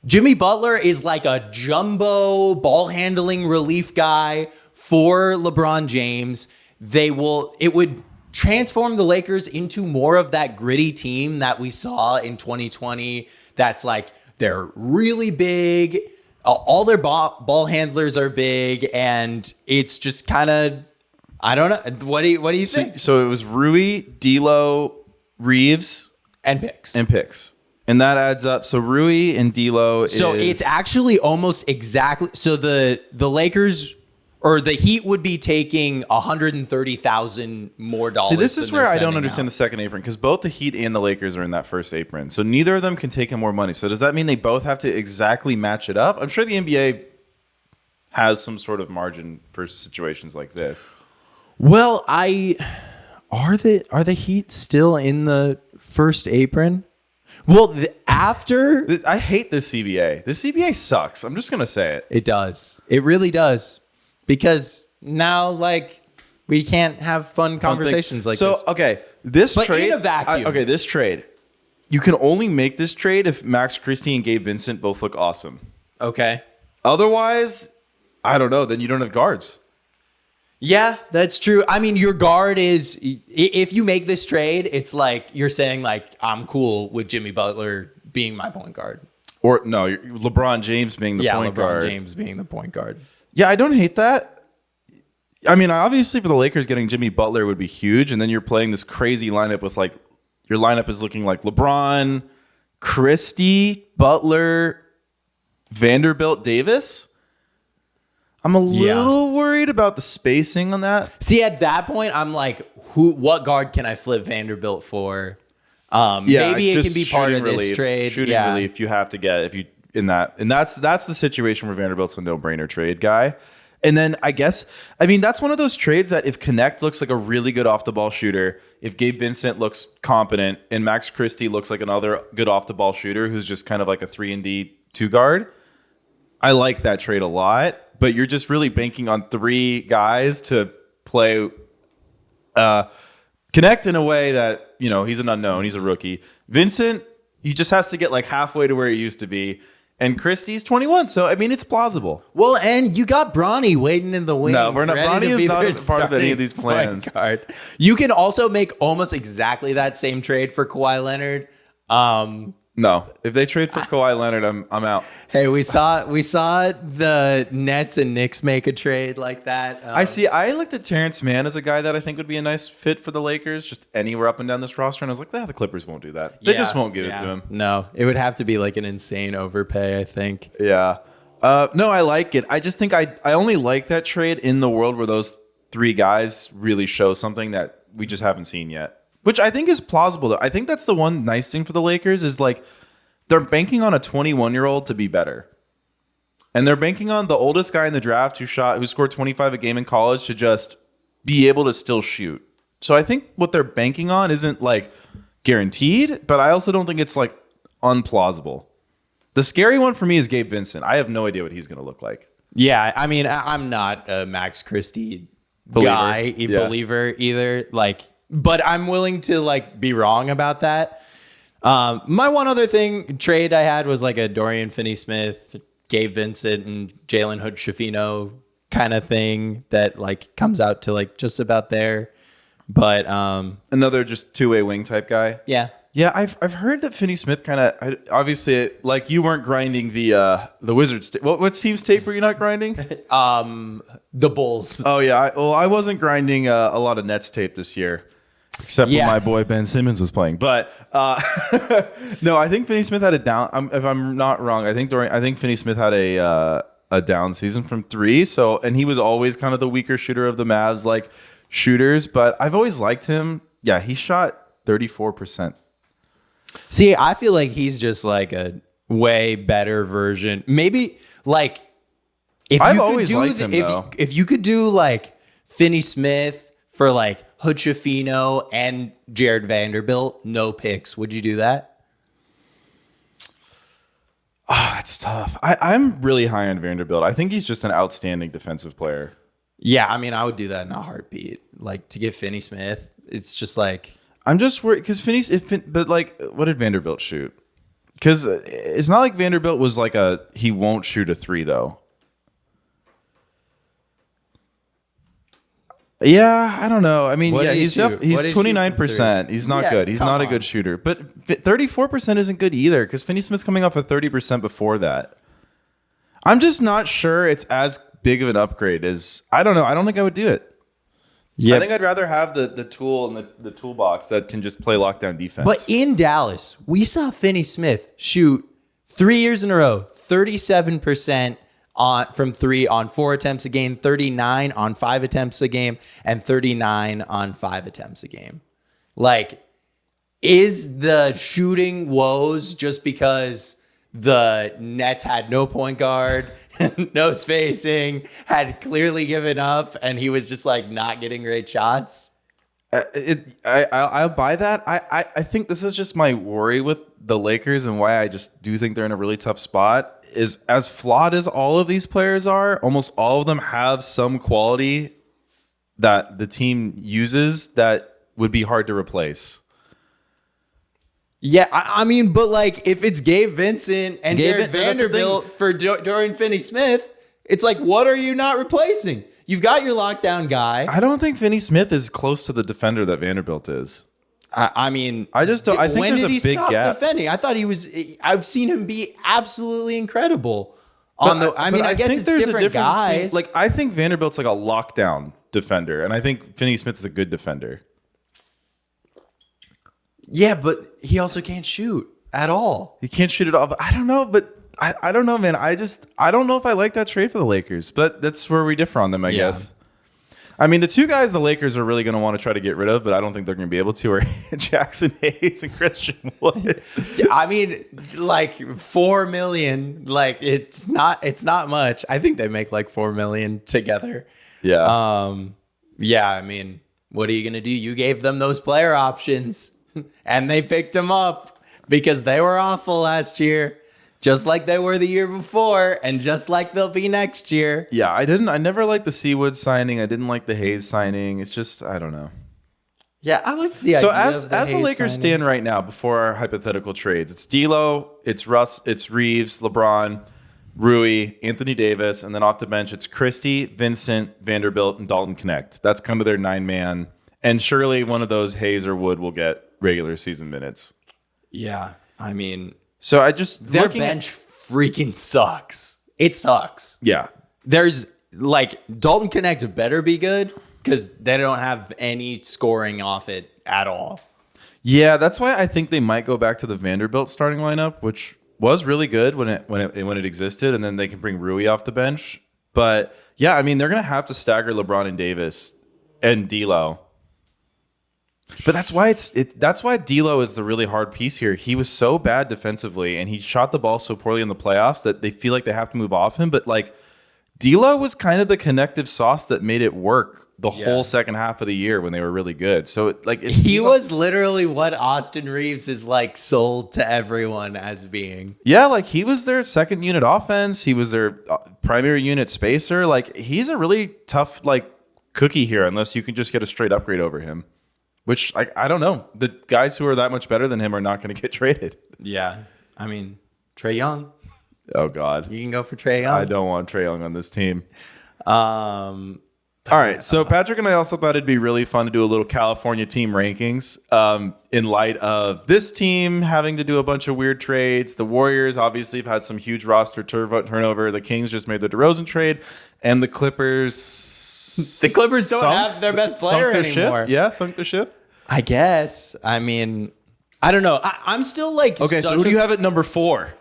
Jimmy Butler is like a jumbo ball handling relief guy for LeBron James. It would transform the Lakers into more of that gritty team that we saw in 2020. That's like, they're really big. All their ball handlers are big, and it's just kind of, I don't know. What do you think? So it was Rui, D'Lo, Reeves, And picks. And that adds up. So Rui and D'Lo So it's actually almost exactly. So the Lakers or the Heat would be taking $130,000 more dollars. See, this is where I don't understand out. the second apron, because both the Heat and the Lakers are in that first apron. So neither of them can take in more money. So does that mean they both have to exactly match it up? I'm sure the NBA has some sort of margin for situations like this. Well, are the Heat still in the first apron? Well, I hate this CBA. This CBA sucks. I'm just gonna say it. It does. It really does. Because now, like, we can't have fun conversations like this. So, okay, this But trade in a vacuum. this trade, you can only make this trade if Max Christie and Gabe Vincent both look awesome. Okay. Otherwise, I don't know. Then you don't have guards. Yeah, that's true. I mean, your guard is, if you make this trade, it's like you're saying, like, I'm cool with Jimmy Butler being my point guard. Or no, LeBron James being the point guard. LeBron James being the point guard. Yeah, I don't hate that. I mean, obviously for the Lakers, getting Jimmy Butler would be huge. And then you're playing this crazy lineup with, like, your lineup is looking like LeBron, Christie, Butler, Vanderbilt, Davis. I'm a little worried about the spacing on that. See, at that point, I'm like, what guard can I flip Vanderbilt for? Maybe it can be part of this trade. Shooting relief, you have to get and that's the situation where Vanderbilt's a no-brainer trade guy. And then that's one of those trades that if Connect looks like a really good off-the-ball shooter, if Gabe Vincent looks competent, and Max Christie looks like another good off-the-ball shooter who's just kind of like a 3-and-D 2-guard, I like that trade a lot. But you're just really banking on 3 guys to play Connect in a way that, he's an unknown. He's a rookie. Vincent, he just has to get like halfway to where he used to be. And Christie's 21, so I mean it's plausible. Well, and you got Bronny waiting in the wings. No, we're not. Bronny is not a part of any of these plans. You can also make almost exactly that same trade for Kawhi Leonard. No, if they trade for Kawhi Leonard, I'm out. Hey, we saw the Nets and Knicks make a trade like that. I looked at Terrence Mann as a guy that I think would be a nice fit for the Lakers, just anywhere up and down this roster. And I was like, the Clippers won't do that. They just won't give it to him. No, it would have to be like an insane overpay, I think. Yeah. No, I like it. I just think I only like that trade in the world where those 3 guys really show something that we just haven't seen yet. which I think is plausible. Though I think that's the one nice thing for the Lakers is like they're banking on a 21-year-old to be better. And they're banking on the oldest guy in the draft who scored 25 a game in college to just be able to still shoot. So I think what they're banking on isn't like guaranteed, but I also don't think it's like unplausible. The scary one for me is Gabe Vincent. I have no idea what he's going to look like. Yeah, I mean, I'm not a Max Christie believer either. Like, but I'm willing to like be wrong about that. My one other trade I had was like a Dorian Finney-Smith, Gabe Vincent, and Jalen Hood-Schifino kind of thing that like comes out to like just about there. But another just two-way wing type guy. Yeah, I've heard that Finney-Smith kind of obviously like you weren't grinding the Wizards. What team's tape were you not grinding? The Bulls. Oh yeah, I wasn't grinding a lot of Nets tape this year. Except when my boy Ben Simmons was playing, but no, I think Finney-Smith had a down. If I'm not wrong, I think Finney-Smith had a down season from 3. So, and he was always kind of the weaker shooter of the Mavs, like shooters. But I've always liked him. Yeah, he shot 34%. See, I feel like he's just like a way better version. Maybe like if I've you always could do liked him though. If you could do like Finney-Smith for like Hood-Schifino and Jared Vanderbilt, no picks. Would you do that? Oh, it's tough. I'm really high on Vanderbilt. I think he's just an outstanding defensive player. Yeah, I mean, I would do that in a heartbeat. Like to get Finney-Smith, it's just like I'm just worried because but like, what did Vanderbilt shoot? Because it's not like Vanderbilt was like he won't shoot a 3 though. Yeah, I don't know. I mean, he's 29%. He's not good. He's not a good shooter. But 34% isn't good either because Finney-Smith's coming off of 30% before that. I'm just not sure it's as big of an upgrade as I don't know. I don't think I would do it. Yeah, I think I'd rather have the tool in the toolbox that can just play lockdown defense. But in Dallas, we saw Finney-Smith shoot 3 years in a row, 37% from 3 on 4 attempts a game, 39 on 5 attempts a game, and 39 on 5 attempts a game. Like, is the shooting woes just because the Nets had no point guard, no spacing, had clearly given up, and he was just like not getting great shots? I'll buy that. I think this is just my worry with the Lakers and why I just do think they're in a really tough spot. Is as flawed as all of these players are, almost all of them have some quality that the team uses that would be hard to replace. Yeah, I mean, but like if it's Gabe Vincent and Jared Vanderbilt for Dorian Finney-Smith, it's like, what are you not replacing? You've got your lockdown guy. I don't think Finney-Smith is close to the defender that Vanderbilt is. I mean, I just don't. I think when there's did a he big stop gap. defending? I thought he was. I've seen him be absolutely incredible. I guess it's different guys. Like I think Vanderbilt's like a lockdown defender, and I think Finney-Smith is a good defender. Yeah, but he also can't shoot at all. He can't shoot at all. But I don't know. But I don't know, man. I don't know if I like that trade for the Lakers. But that's where we differ on them, I guess. I mean, the two guys the Lakers are really going to want to try to get rid of, but I don't think they're going to be able to, are Jackson Hayes and Christian Wood. I mean, like $4 million, like it's not much. I think they make like $4 million together. Yeah. Yeah. I mean, what are you going to do? You gave them those player options and they picked them up because they were awful last year. Just like they were the year before, and just like they'll be next year. Yeah, I never liked the Seawood signing. I didn't like the Hayes signing. It's just, I don't know. Yeah, I liked the idea. So as the the Lakers stand right now before our hypothetical trades, it's D'Lo, it's Russ, it's Reeves, LeBron, Rui, Anthony Davis, and then off the bench it's Christie, Vincent, Vanderbilt, and Dalton Connect. That's kind of their 9-man. And surely one of those, Hayes or Wood, will get regular season minutes. Yeah, I mean, so I just their bench freaking sucks. It sucks. Yeah. There's like Dalton Connect better be good because they don't have any scoring off it at all. Yeah, that's why I think they might go back to the Vanderbilt starting lineup, which was really good when it existed, and then they can bring Rui off the bench. But yeah, I mean they're gonna have to stagger LeBron and Davis and D'Lo. But that's why that's why D'Lo is the really hard piece here. He was so bad defensively, and he shot the ball so poorly in the playoffs that they feel like they have to move off him. But like D'Lo was kind of the connective sauce that made it work the whole second half of the year when they were really good. So like he was literally what Austin Reeves is like sold to everyone as being. Yeah, like he was their second unit offense. He was their primary unit spacer. Like he's a really tough like cookie here unless you can just get a straight upgrade over him. Which I don't know. The guys who are that much better than him are not going to get traded. Yeah. I mean, Trae Young. Oh God. You can go for Trae Young. I don't want Trae Young on this team. All right, so Patrick and I also thought it'd be really fun to do a little California team rankings in light of this team having to do a bunch of weird trades. The Warriors obviously have had some huge roster turnover. The Kings just made the DeRozan trade, and the Clippers. The Clippers don't have their best player anymore. Ship. Yeah, sunk the ship. I guess. I mean, I don't know. I'm still like. Okay, so who do you have at number 4?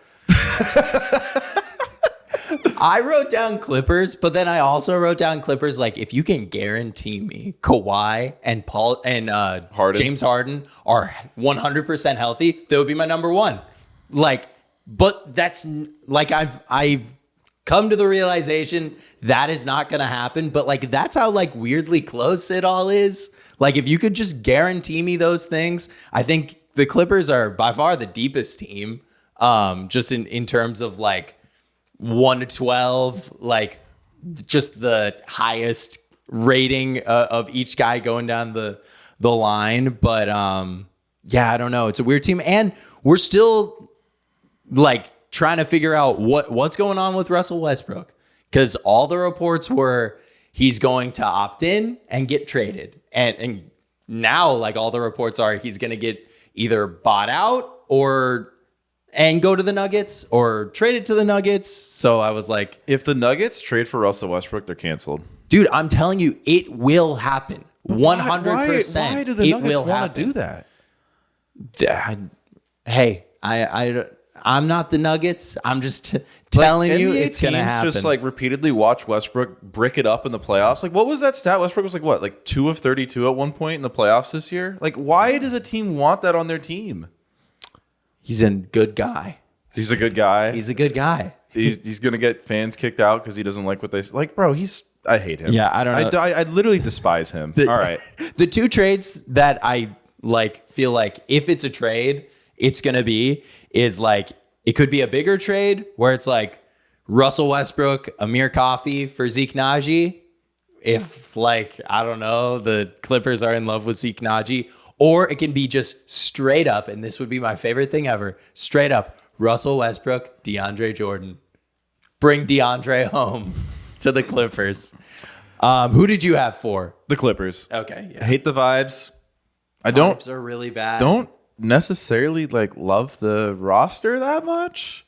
I wrote down Clippers, but then I also wrote down Clippers. Like, if you can guarantee me Kawhi and Paul and James Harden are 100% healthy, that would be my number 1. Like, but that's like I've come to the realization that is not going to happen. But like that's how like weirdly close it all is. Like, if you could just guarantee me those things, I think the Clippers are by far the deepest team. Just in terms of like 1 to 12, like just the highest rating of each guy going down the line. But yeah, I don't know. It's a weird team, and we're still like trying to figure out what's going on with Russell Westbrook, because all the reports were he's going to opt in and get traded, and now like all the reports are he's going to get either bought out and go to the Nuggets or traded to the Nuggets. So I was like, if the Nuggets trade for Russell Westbrook, they're canceled. Dude, I'm telling you, it will happen. 100%. Why do the Nuggets want to do that? Hey, I'm not the Nuggets. I'm just telling you it's going to happen. Just like repeatedly watch Westbrook brick it up in the playoffs. Like, what was that stat? Westbrook was like, what, like 2 of 32 at one point in the playoffs this year? Like, why does a team want that on their team? He's a good guy. He's a good guy. He's a good guy. He's going to get fans kicked out because he doesn't like what they say. Like, bro, I hate him. Yeah, I don't know. I literally despise him. All right. The 2 trades that I like feel like if it's a trade, it's going to be is like, it could be a bigger trade where it's like Russell Westbrook, Amir Coffey for Zeke Naji. If like, I don't know, the Clippers are in love with Zeke Naji. Or it can be just straight up, and this would be my favorite thing ever, straight up, Russell Westbrook, DeAndre Jordan. Bring DeAndre home to the Clippers. Who did you have for? The Clippers. Okay. Yeah. I hate the vibes. Vibes are really bad. Don't necessarily like love the roster that much.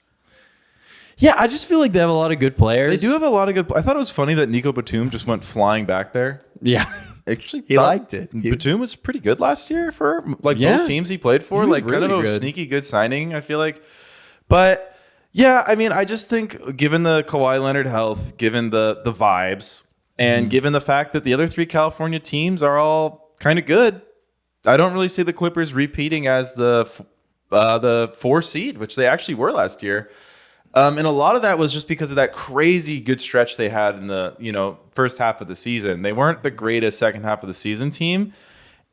Yeah, I just feel like they have a lot of good players. They do have a lot of good. I thought it was funny that Nico Batum just went flying back there. Yeah. Actually, he liked it. Batum was pretty good last year for like both teams he played for. Like really kind of a sneaky good signing, I feel like. But yeah, I mean, I just think given the Kawhi Leonard health, given the vibes, and given the fact that the other 3 California teams are all kind of good, I don't really see the Clippers repeating as the 4 seed, which they actually were last year. And a lot of that was just because of that crazy good stretch they had in the first half of the season. They weren't the greatest second half of the season team.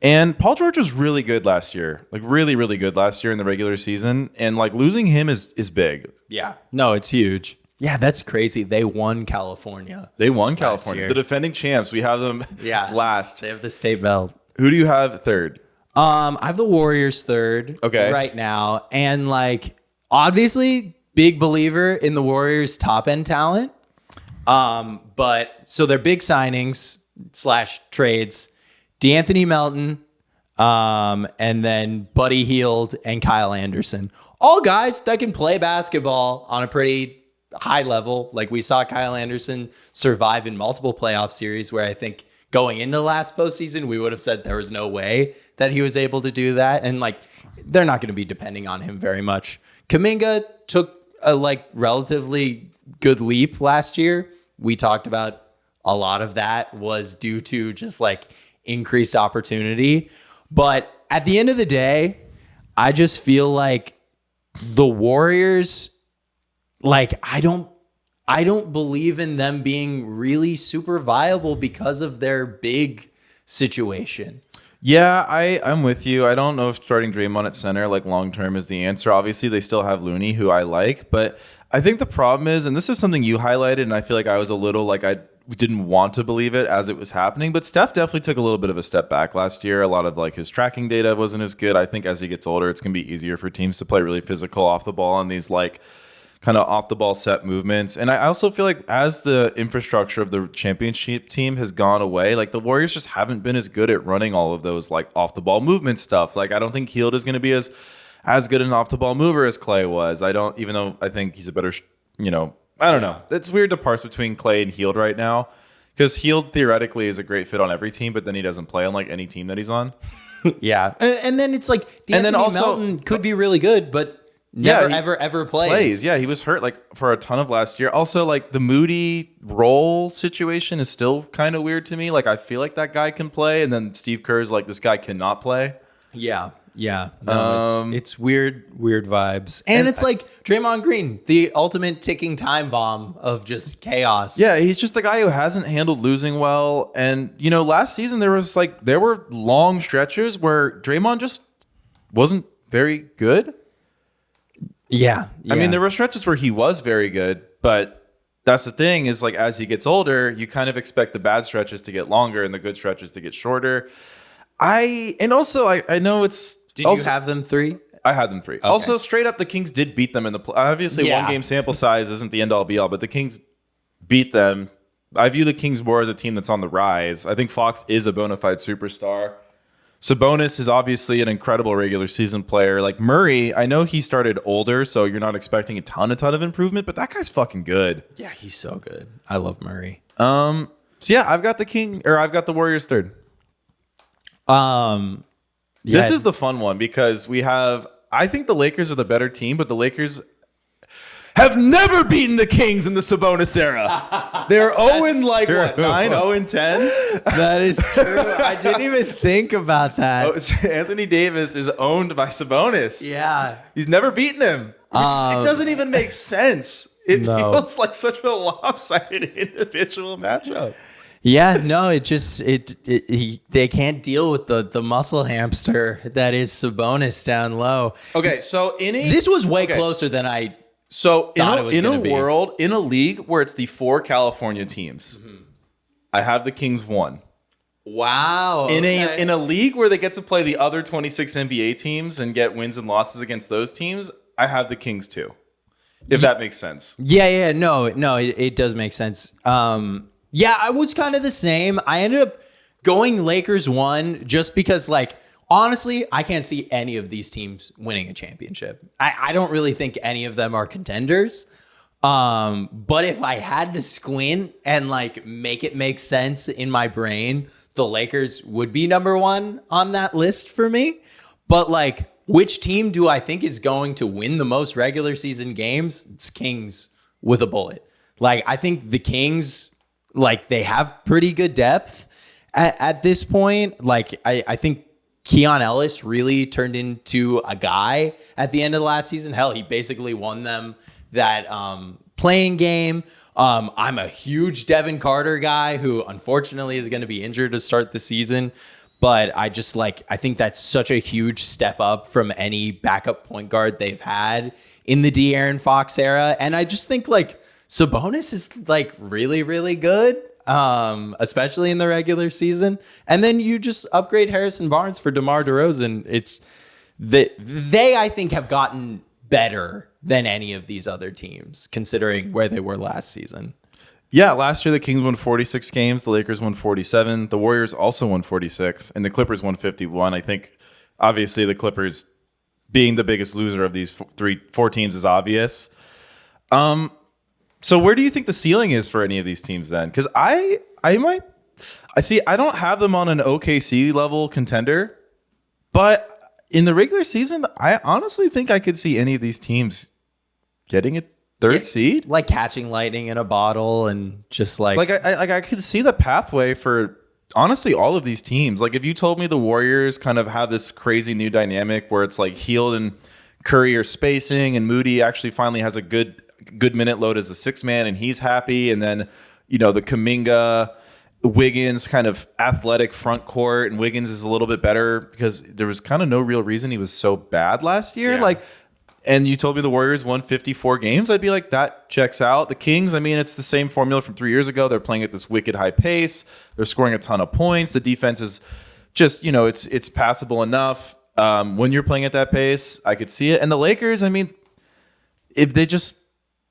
And Paul George was really good last year, like really, really good last year in the regular season. And like losing him is big. Yeah, no, it's huge. Yeah, that's crazy. They won California. They won California. The defending champs. We have them last. They have the state belt. Who do you have third? I have the Warriors third. Okay. Right now. And like, obviously, big believer in the Warriors' top end talent. But so their big signings / trades, DeAnthony Melton, and then Buddy Hield and Kyle Anderson. All guys that can play basketball on a pretty high level. Like we saw Kyle Anderson survive in multiple playoff series where I think going into last postseason, we would have said there was no way that he was able to do that. And like, they're not going to be depending on him very much. Kuminga took a like relatively good leap last year. We talked about a lot of that was due to just like increased opportunity. But at the end of the day, I just feel like the Warriors, like I don't believe in them being really super viable because of their big situation. Yeah, I'm with you. I don't know if starting Draymond at center like long term is the answer. Obviously, they still have Looney, who I like, but I think the problem is, and this is something you highlighted, and I feel like I was a little like I didn't want to believe it as it was happening, but Steph definitely took a little bit of a step back last year. A lot of like his tracking data wasn't as good. I think as he gets older, it's going to be easier for teams to play really physical off the ball on these like kind of off the ball set movements. And I also feel like as the infrastructure of the championship team has gone away, like the Warriors just haven't been as good at running all of those like off the ball movement stuff. Like I don't think Hield is going to be as good an off the ball mover as Clay was. Even though I think he's a better, I don't know. It's weird to parse between Clay and Hield right now, because Hield theoretically is a great fit on every team, but then he doesn't play on like any team that he's on. Yeah. And then it's like Melton could be really good, but never ever plays. Yeah, he was hurt like for a ton of last year. Also, like the Moody role situation is still kind of weird to me. Like I feel like that guy can play, and then Steve Kerr's like, this guy cannot play. Yeah. No, it's weird vibes. And it's like Draymond Green, the ultimate ticking time bomb of just chaos. Yeah, he's just a guy who hasn't handled losing well. And, last season there were long stretches where Draymond just wasn't very good. Yeah. I mean, there were stretches where he was very good, but that's the thing is like as he gets older, you kind of expect the bad stretches to get longer and the good stretches to get shorter. I know it's... Did you have them 3? I had them 3. Okay. Also, straight up, the Kings did beat them in the... Obviously, one game sample size isn't the end-all, be-all, but the Kings beat them. I view the Kings more as a team that's on the rise. I think Fox is a bona fide superstar. Sabonis is obviously an incredible regular season player. Like Murray, I know he started older, so you're not expecting a ton of improvement, but that guy's fucking good. Yeah, he's so good. I love Murray. So yeah, I've got the Warriors 3rd. This is the fun one because I think the Lakers are the better team, but the Lakers have never beaten the Kings in the Sabonis era. They're 9, 0-10? That is true. I didn't even think about that. Anthony Davis is owned by Sabonis. Yeah. He's never beaten him. It doesn't even make sense. It feels like such a lopsided individual matchup. Yeah, no, they can't deal with the muscle hamster that is Sabonis down low. Okay, so this was way closer than I thought it was going to be. In a league where it's the 4 California teams, I have the Kings 1. Wow. In a league where they get to play the other 26 NBA teams and get wins and losses against those teams, I have the Kings 2. If that makes sense. Yeah, no, it does make sense. Yeah, I was kind of the same. I ended up going Lakers 1 just because, like, honestly, I can't see any of these teams winning a championship. I don't really think any of them are contenders. But if I had to squint and, like, make it make sense in my brain, the Lakers would be number 1 on that list for me. But, like, which team do I think is going to win the most regular season games? It's Kings with a bullet. Like, I think the Kings... Like, they have pretty good depth at this point. Like, I think Keon Ellis really turned into a guy at the end of the last season. Hell, he basically won them that playing game. I'm a huge Devin Carter guy who unfortunately is going to be injured to start the season. But I think that's such a huge step up from any backup point guard they've had in the De'Aaron Fox era. And I just think, like, Sabonis is like really, really good, especially in the regular season. And then you just upgrade Harrison Barnes for DeMar DeRozan. They I think have gotten better than any of these other teams, considering where they were last season. Yeah, last year the Kings won 46 games, the Lakers won 47, the Warriors also won 46, and the Clippers won 51. I think obviously the Clippers being the biggest loser of these 4 teams is obvious. So where do you think the ceiling is for any of these teams then? Because I don't have them on an OKC level contender, but in the regular season, I honestly think I could see any of these teams getting a 3rd seed, like catching lightning in a bottle, and just like I could see the pathway for honestly, all of these teams. Like if you told me the Warriors kind of have this crazy new dynamic where it's like Hield and Curry are spacing, and Moody actually finally has a good minute load as a sixth man, and he's happy, and then the Kuminga, Wiggins kind of athletic front court, and Wiggins is a little bit better because there was kind of no real reason he was so bad last year. Yeah. Like, and you told me the Warriors won 54 games, I'd be like, that checks out. The Kings, I mean, it's the same formula from 3 years ago. They're playing at this wicked high pace. They're scoring a ton of points. The defense is just, it's passable enough. When you're playing at that pace, I could see it. And the Lakers, I mean, if they just,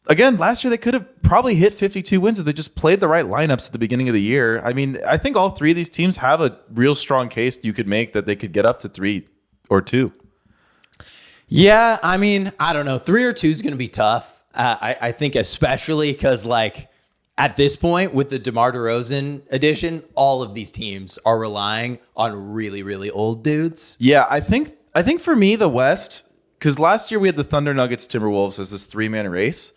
again, last year they could have probably hit 52 wins if they just played the right lineups at the beginning of the year. I mean, I think all three of these teams have a real strong case you could make that they could get up to 3 or 2. Yeah, I mean, I don't know. 3 or 2 is going to be tough. I think especially because, like, at this point with the DeMar DeRozan addition, all of these teams are relying on really, really old dudes. Yeah, I think for me, the West, because last year we had the Thunder, Nuggets, Timberwolves as this 3-man race.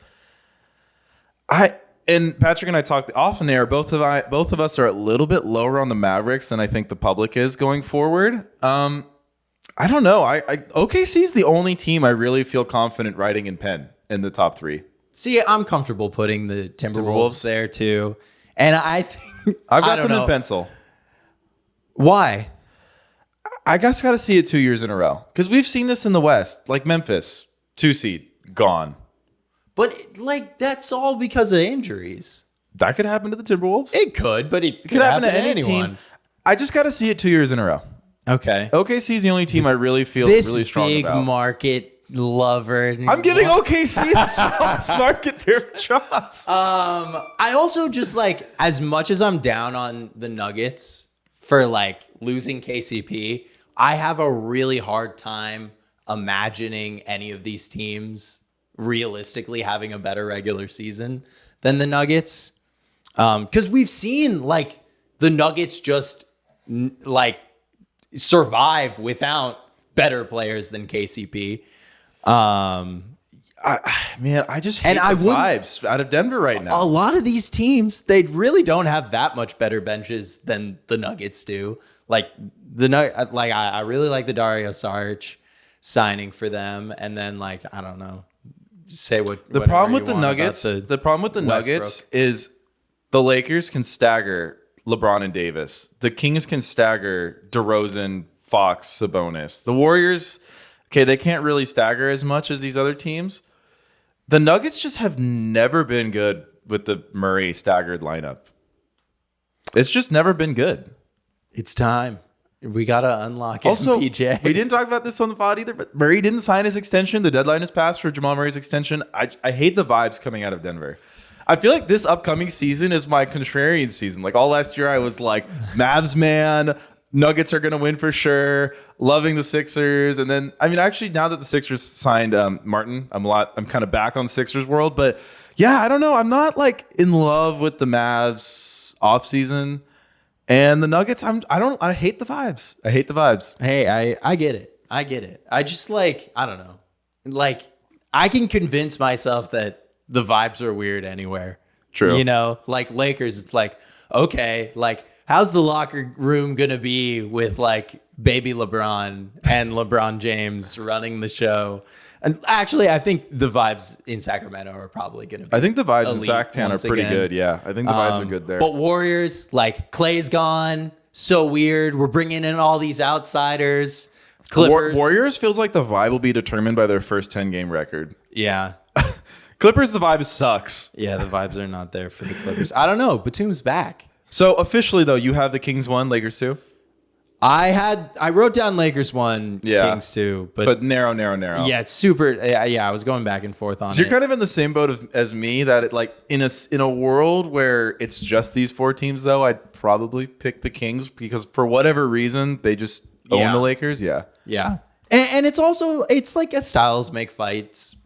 And Patrick and I talked often there. Both of us are a little bit lower on the Mavericks than I think the public is going forward. I don't know. OKC is the only team I really feel confident writing in pen in the top 3. See, I'm comfortable putting the Timberwolves there too, and I think I've got them in pencil. Why? I guess got to see it 2 years in a row because we've seen this in the West, like Memphis, 2 seed gone. But like that's all because of injuries. That could happen to the Timberwolves. It could, but it could happen to any anyone. team. I just got to see it 2 years in a row. Okay. OKC is the only team I really feel really strong big about. Market lover. I'm giving OKC the smallest market their shots. I also just like, as much as I'm down on the Nuggets for like losing KCP, I have a really hard time imagining any of these teams realistically having a better regular season than the Nuggets. Because we've seen like the Nuggets just like survive without better players than KCP. I just hate the vibes out of Denver right now. A lot of these teams, they really don't have that much better benches than the Nuggets do. Like I really like the Dario Saric signing for them, and then like I don't know, say what the problem with the Nuggets. The problem with the Nuggets is the Lakers can stagger LeBron and Davis. The Kings can stagger DeRozan, Fox, Sabonis. The Warriors, okay, they can't really stagger as much as these other teams. The Nuggets just have never been good with the Murray staggered lineup. It's just never been good. It's time. We got to unlock also, MPJ. We didn't talk about this on the pod either, but Murray didn't sign his extension. The deadline is passed for Jamal Murray's extension. I hate the vibes coming out of Denver. I feel like this upcoming season is my contrarian season. Like all last year, I was like, Mavs man, Nuggets are going to win for sure. Loving the Sixers. And then, I mean, actually, now that the Sixers signed Martin, I'm kind of back on Sixers world. But yeah, I don't know. I'm not like in love with the Mavs offseason. And the Nuggets, I hate the vibes. I hate the vibes. Hey, I get it. I just like, I don't know. Like, I can convince myself that the vibes are weird anywhere. True. You know, like Lakers, it's like, okay, like how's the locker room going to be with like baby LeBron and LeBron James running the show? And actually, I think the vibes in Sacramento are probably going to be I think the vibes in elite Sac-Town are pretty good. Yeah, I think the vibes are good there. But Warriors, like Clay's gone. So weird. We're bringing in all these outsiders. Clippers. Warriors feels like the vibe will be determined by their first 10-game record. Yeah. Clippers, the vibe sucks. Yeah, the vibes are not there for the Clippers. I don't know. Batum's back. So officially, though, you have the Kings 1, Lakers 2? I wrote down Lakers 1, yeah. Kings 2. But narrow. Yeah, it's super. Yeah, I was going back and forth on it. You're kind of in the same boat as me that it, like in a world where it's just these 4 teams, though, I'd probably pick the Kings because for whatever reason, they just own the Lakers. Yeah. Yeah. And it's also, it's like a styles make fights,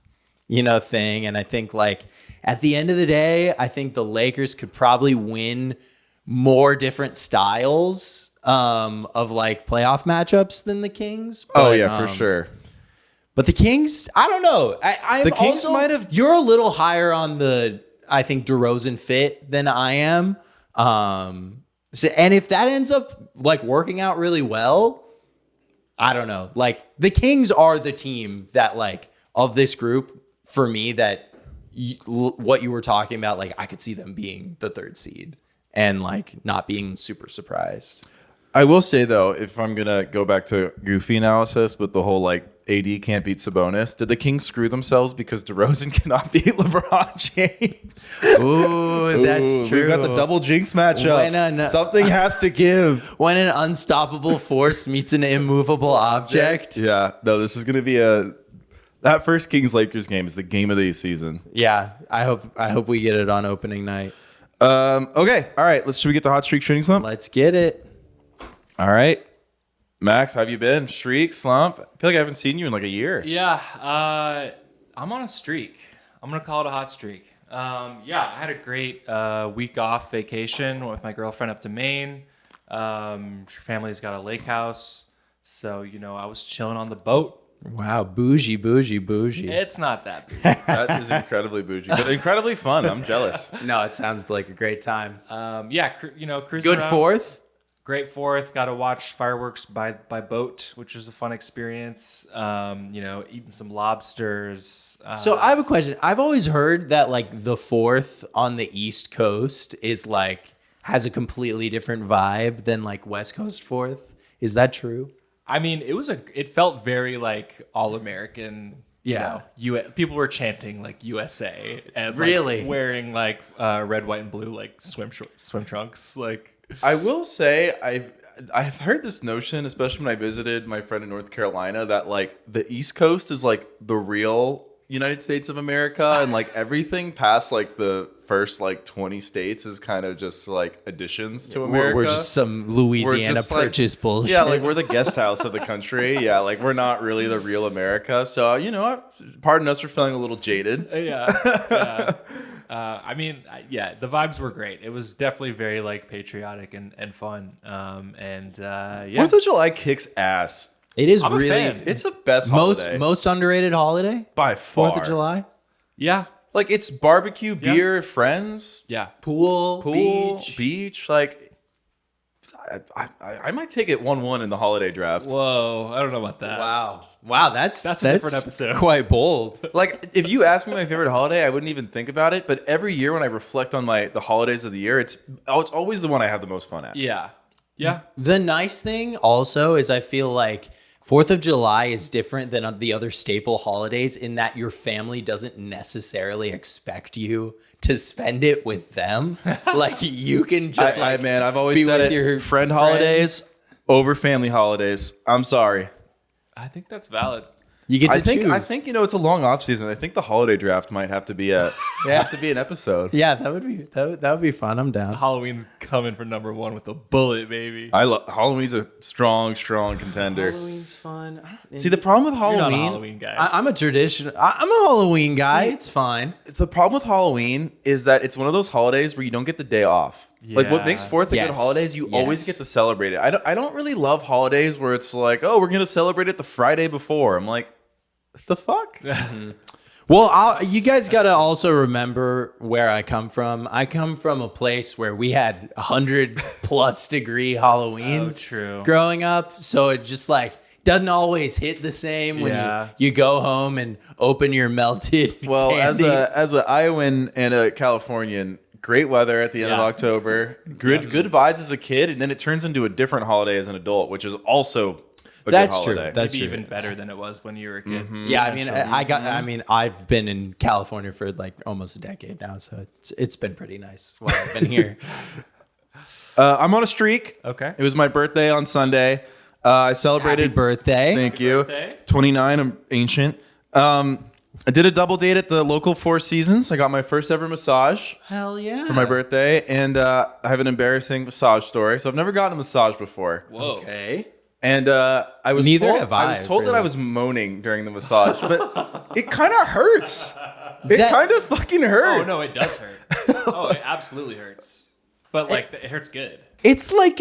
thing. And I think like at the end of the day, I think the Lakers could probably win more different styles of like playoff matchups than the Kings. But, for sure. But the Kings, I don't know. The Kings also, might have. You're a little higher on the, I think, DeRozan fit than I am. So, and if that ends up like working out really well, I don't know. Like the Kings are the team that like of this group for me that what you were talking about, like I could see them being the 3rd seed and like not being super surprised. I will say though, if I'm gonna go back to goofy analysis with the whole like AD can't beat Sabonis, did the Kings screw themselves because DeRozan cannot beat LeBron James? Ooh, that's true. We got the double jinx matchup. Something has to give. When an unstoppable force meets an immovable object. Yeah, no, this is gonna be that first Kings Lakers game is the game of the season. Yeah, I hope we get it on opening night. Okay, all right. Should we get the hot streak shooting slump? Let's get it. All right, Max, how have you been? Streak, slump? I feel like I haven't seen you in like a year. Yeah, I'm on a streak. I'm gonna call it a hot streak. Yeah, I had a great week off vacation with my girlfriend up to Maine. Her family's got a lake house, so I was chilling on the boat. Wow, bougie. It's not that bougie. That is incredibly bougie, but incredibly fun. I'm jealous. No, it sounds like a great time. Yeah, cruising Good around. 4th. Great 4th. Got to watch fireworks by boat, which was a fun experience. Eating some lobsters. So I have a question. I've always heard that like the 4th on the East Coast is like has a completely different vibe than like West Coast 4th. Is that true? I mean, it felt very like all American. Yeah. People were chanting like USA and Really? like, wearing like red, white, and blue like swim trunks. Like I will say I've heard this notion, especially when I visited my friend in North Carolina, that like the East Coast is like the real United States of America, and like everything past like the first like 20 states is kind of just like additions to America. We're just some Louisiana just, purchase bullshit. Yeah, like we're the guest house of the country. Yeah, like we're not really the real America. So pardon us for feeling a little jaded. yeah. I mean, the vibes were great. It was definitely very like patriotic and fun. Yeah. 4th of July kicks ass. It is I'm a really fan. It's the best holiday most underrated holiday. by far. 4th of July. Yeah. Like it's barbecue, beer, friends, Yeah. Pool, beach. Like I might take it 1-1 in the holiday draft. Whoa. I don't know about that. Wow, that's a different episode. Quite bold. Like if you ask me my favorite holiday, I wouldn't even think about it. But every year when I reflect on the holidays of the year, it's always the one I have the most fun at. Yeah. Yeah. The nice thing also is I feel like 4th of July is different than the other staple holidays in that your family doesn't necessarily expect you to spend it with them. Like you can just I've always be said with it. your Friend friends. holidays over family holidays. I'm sorry. I think that's valid. You get to I think choose. it's a long off season. I think the holiday draft might have to be an episode. Yeah, that would be fun. I'm down. Halloween's coming for number 1 with a bullet, baby. Halloween's a strong contender. Halloween's fun. See, the problem with You're not a Halloween, Halloween guy. I'm a tradition. I'm a Halloween guy. See, It's fine. the problem with Halloween is that it's one of those holidays where you don't get the day off. Like what makes 4th a good Yes. holiday is you always Yes. get to celebrate it. I don't really love holidays where it's like, oh, we're gonna celebrate it the Friday before. I'm like, what the fuck? Well, you guys got to also remember where I come from. I come from a place where we had 100+ degree Halloweens true. growing up. So it just like doesn't always hit the same when Yeah. you go home and open your melted Well, candy. as a Iowan and a Californian, great weather at the end of Yeah. October. Good vibes as a kid, and then it turns into a different holiday as an adult, which is also a That's good true. holiday. That's Maybe true. even better than it was when you were a kid. Yeah, I mean, I've been in California for like almost a decade now, so it's been pretty nice while I've been here. I'm on a streak. Okay. It was my birthday on Sunday. I celebrated. Happy birthday! Thank you. birthday. 29. I'm ancient. I did a double date at the local Four Seasons. I got my first ever massage Hell yeah! for my birthday, and I have an embarrassing massage story. So I've never gotten a massage before. Whoa. Okay. And I was Neither told, have I I, was told that really. I was moaning during the massage, but it kind of hurts. It That- kind of fucking hurts. Oh, no, it does hurt. Oh, it absolutely hurts. But, like, it hurts good. It's like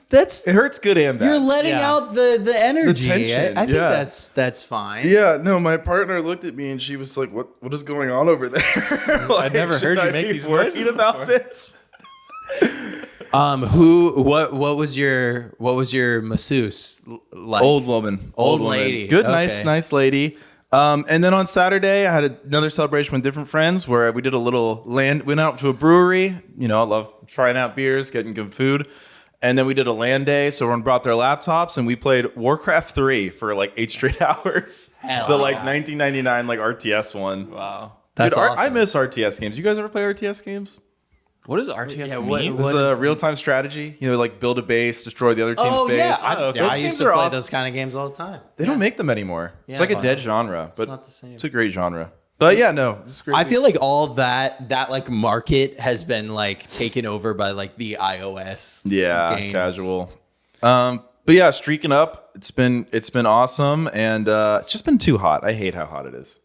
that's It hurts good and bad. you're letting Yeah. out the energy. tension, I think yeah. that's fine. Yeah, no, my partner looked at me and she was like, "What is going on over there?" Like, I've never should heard you I make be these worried noises about before. this. What was your masseuse like? Old woman. Old lady. Good, Okay. nice lady. And then on Saturday, I had another celebration with different friends where we did a little went out to a brewery. You know, I love trying out beers, getting good food. And then we did a LAN day. So everyone brought their laptops and we played Warcraft 3 for like 8 straight hours. Hell the yeah. like 1999 like RTS one. Wow. That's Dude, awesome. I miss RTS games. You guys ever play RTS games? What does RTS Yeah, mean? It's a real-time strategy. You know, like build a base, destroy the other team's base. okay. I Those used games to are play awesome. those kind of games all the time. They don't make them anymore. Yeah, it's like a fine. dead genre, but not the same. it's a great genre. But yeah, no, it's great. I feel like all of that like market has been like taken over by like the iOS. games. casual. But yeah, streaking up. It's been awesome, and it's just been too hot. I hate how hot it is.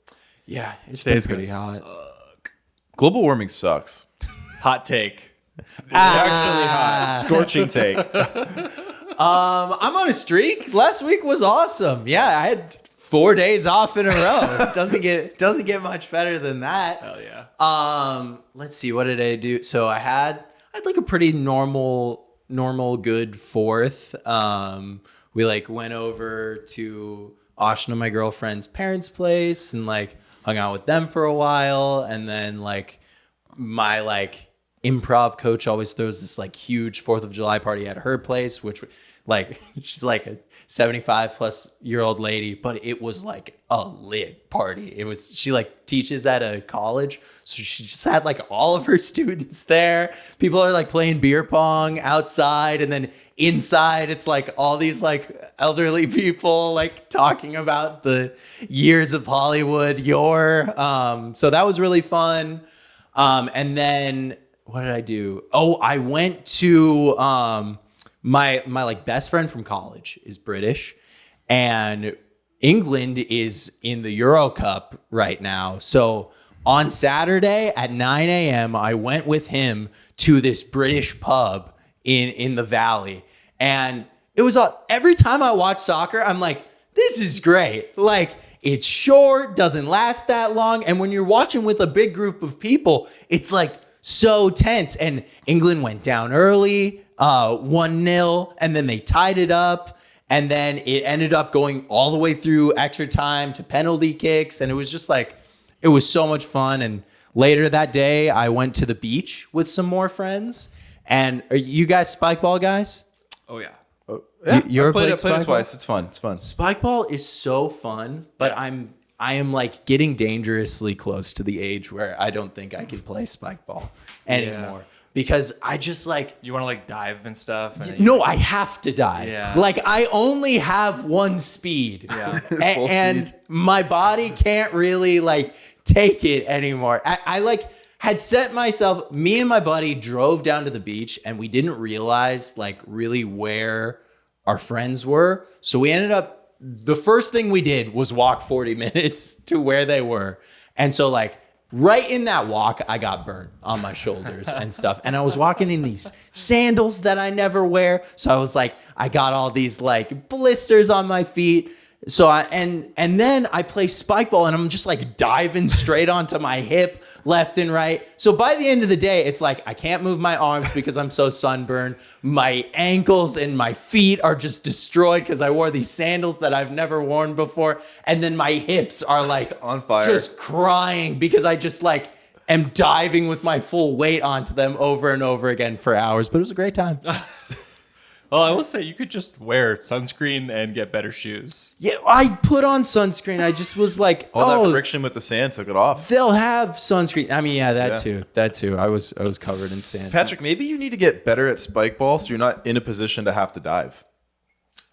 Yeah, it's Today's been pretty gonna hot. Global warming sucks. Hot take. Actually hot. Scorching take. I'm on a streak. Last week was awesome. Yeah, I had 4 days off in a row. doesn't get much better than that. Hell yeah. Let's see, what did I do? So I had like a pretty normal good fourth. We like went over to Ashna, my girlfriend's parents' place, and like hung out with them for a while, and then like my like improv coach always throws this like huge 4th of July party at her place, which like she's like a 75-plus-year-old lady, but it was like a lit party. It was, she like teaches at a college, so she just had like all of her students there. People are like playing beer pong outside, and then inside it's like all these like elderly people like talking about the years of Hollywood. So that was really fun. And then what did I do? Oh, I went to my like best friend from college is British, and England is in the Euro Cup right now. So on Saturday at 9 a.m., I went with him to this British pub in the Valley, and it was every time I watch soccer, I'm like, this is great. Like, it's short, doesn't last that long, and when you're watching with a big group of people, it's like so tense. And England went down early, 1-0, and then they tied it up, and then it ended up going all the way through extra time to penalty kicks, and it was just like, it was so much fun. And later that day, I went to the beach with some more friends. And are you guys spike ball guys? Oh yeah. Yeah, You ever I played played it spike twice. It's fun. Spike ball is so fun, but I am like getting dangerously close to the age where I don't think I can play spike ball anymore. Because I just like, You want to like dive and stuff? And no, I have to dive. Yeah. Like, I only have one speed. Yeah. And my body can't really like take it anymore. I like had set myself, me and my buddy drove down to the beach, and we didn't realize like really where our friends were. So we ended up, the first thing we did was walk 40 minutes to where they were. And so like right in that walk, I got burnt on my shoulders and stuff. And I was walking in these sandals that I never wear. So I was like, I got all these like blisters on my feet. So and then I play spike ball, and I'm just like diving straight onto my hip left and right. So by the end of the day, it's like I can't move my arms because I'm so sunburned. My ankles and my feet are just destroyed because I wore these sandals that I've never worn before. And then my hips are like On fire. just crying because I just like am diving with my full weight onto them over and over again for hours. But it was a great time. Well, I will say you could just wear sunscreen and get better shoes. Yeah, I put on sunscreen. I just was like, All that friction with the sand took it off. they'll have sunscreen. I mean, yeah, that Yeah. too. I was covered in sand. Patrick, maybe you need to get better at spike ball so you're not in a position to have to dive.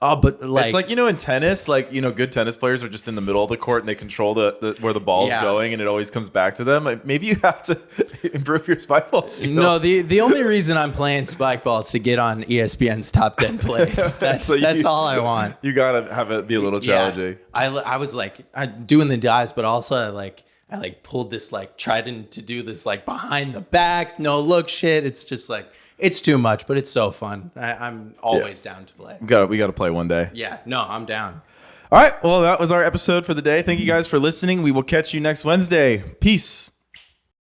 Oh, but like, It's like, you know, in tennis, like, you know, good tennis players are just in the middle of the court and they control the where the ball's Yeah. going, and it always comes back to them. Like, maybe you have to improve your spike ball skills. no, the only reason I'm playing spike ball is to get on ESPN's top 10 plays. That's So that's all I want. You gotta have it be a little challenging. I was like doing the dives, but also I pulled this like tried to do this like behind the back no look shit. It's just like, it's too much, but it's so fun. I'm always down to play. We gotta play one day. Yeah, no, I'm down. All right. Well, that was our episode for the day. Thank you guys for listening. We will catch you next Wednesday. Peace.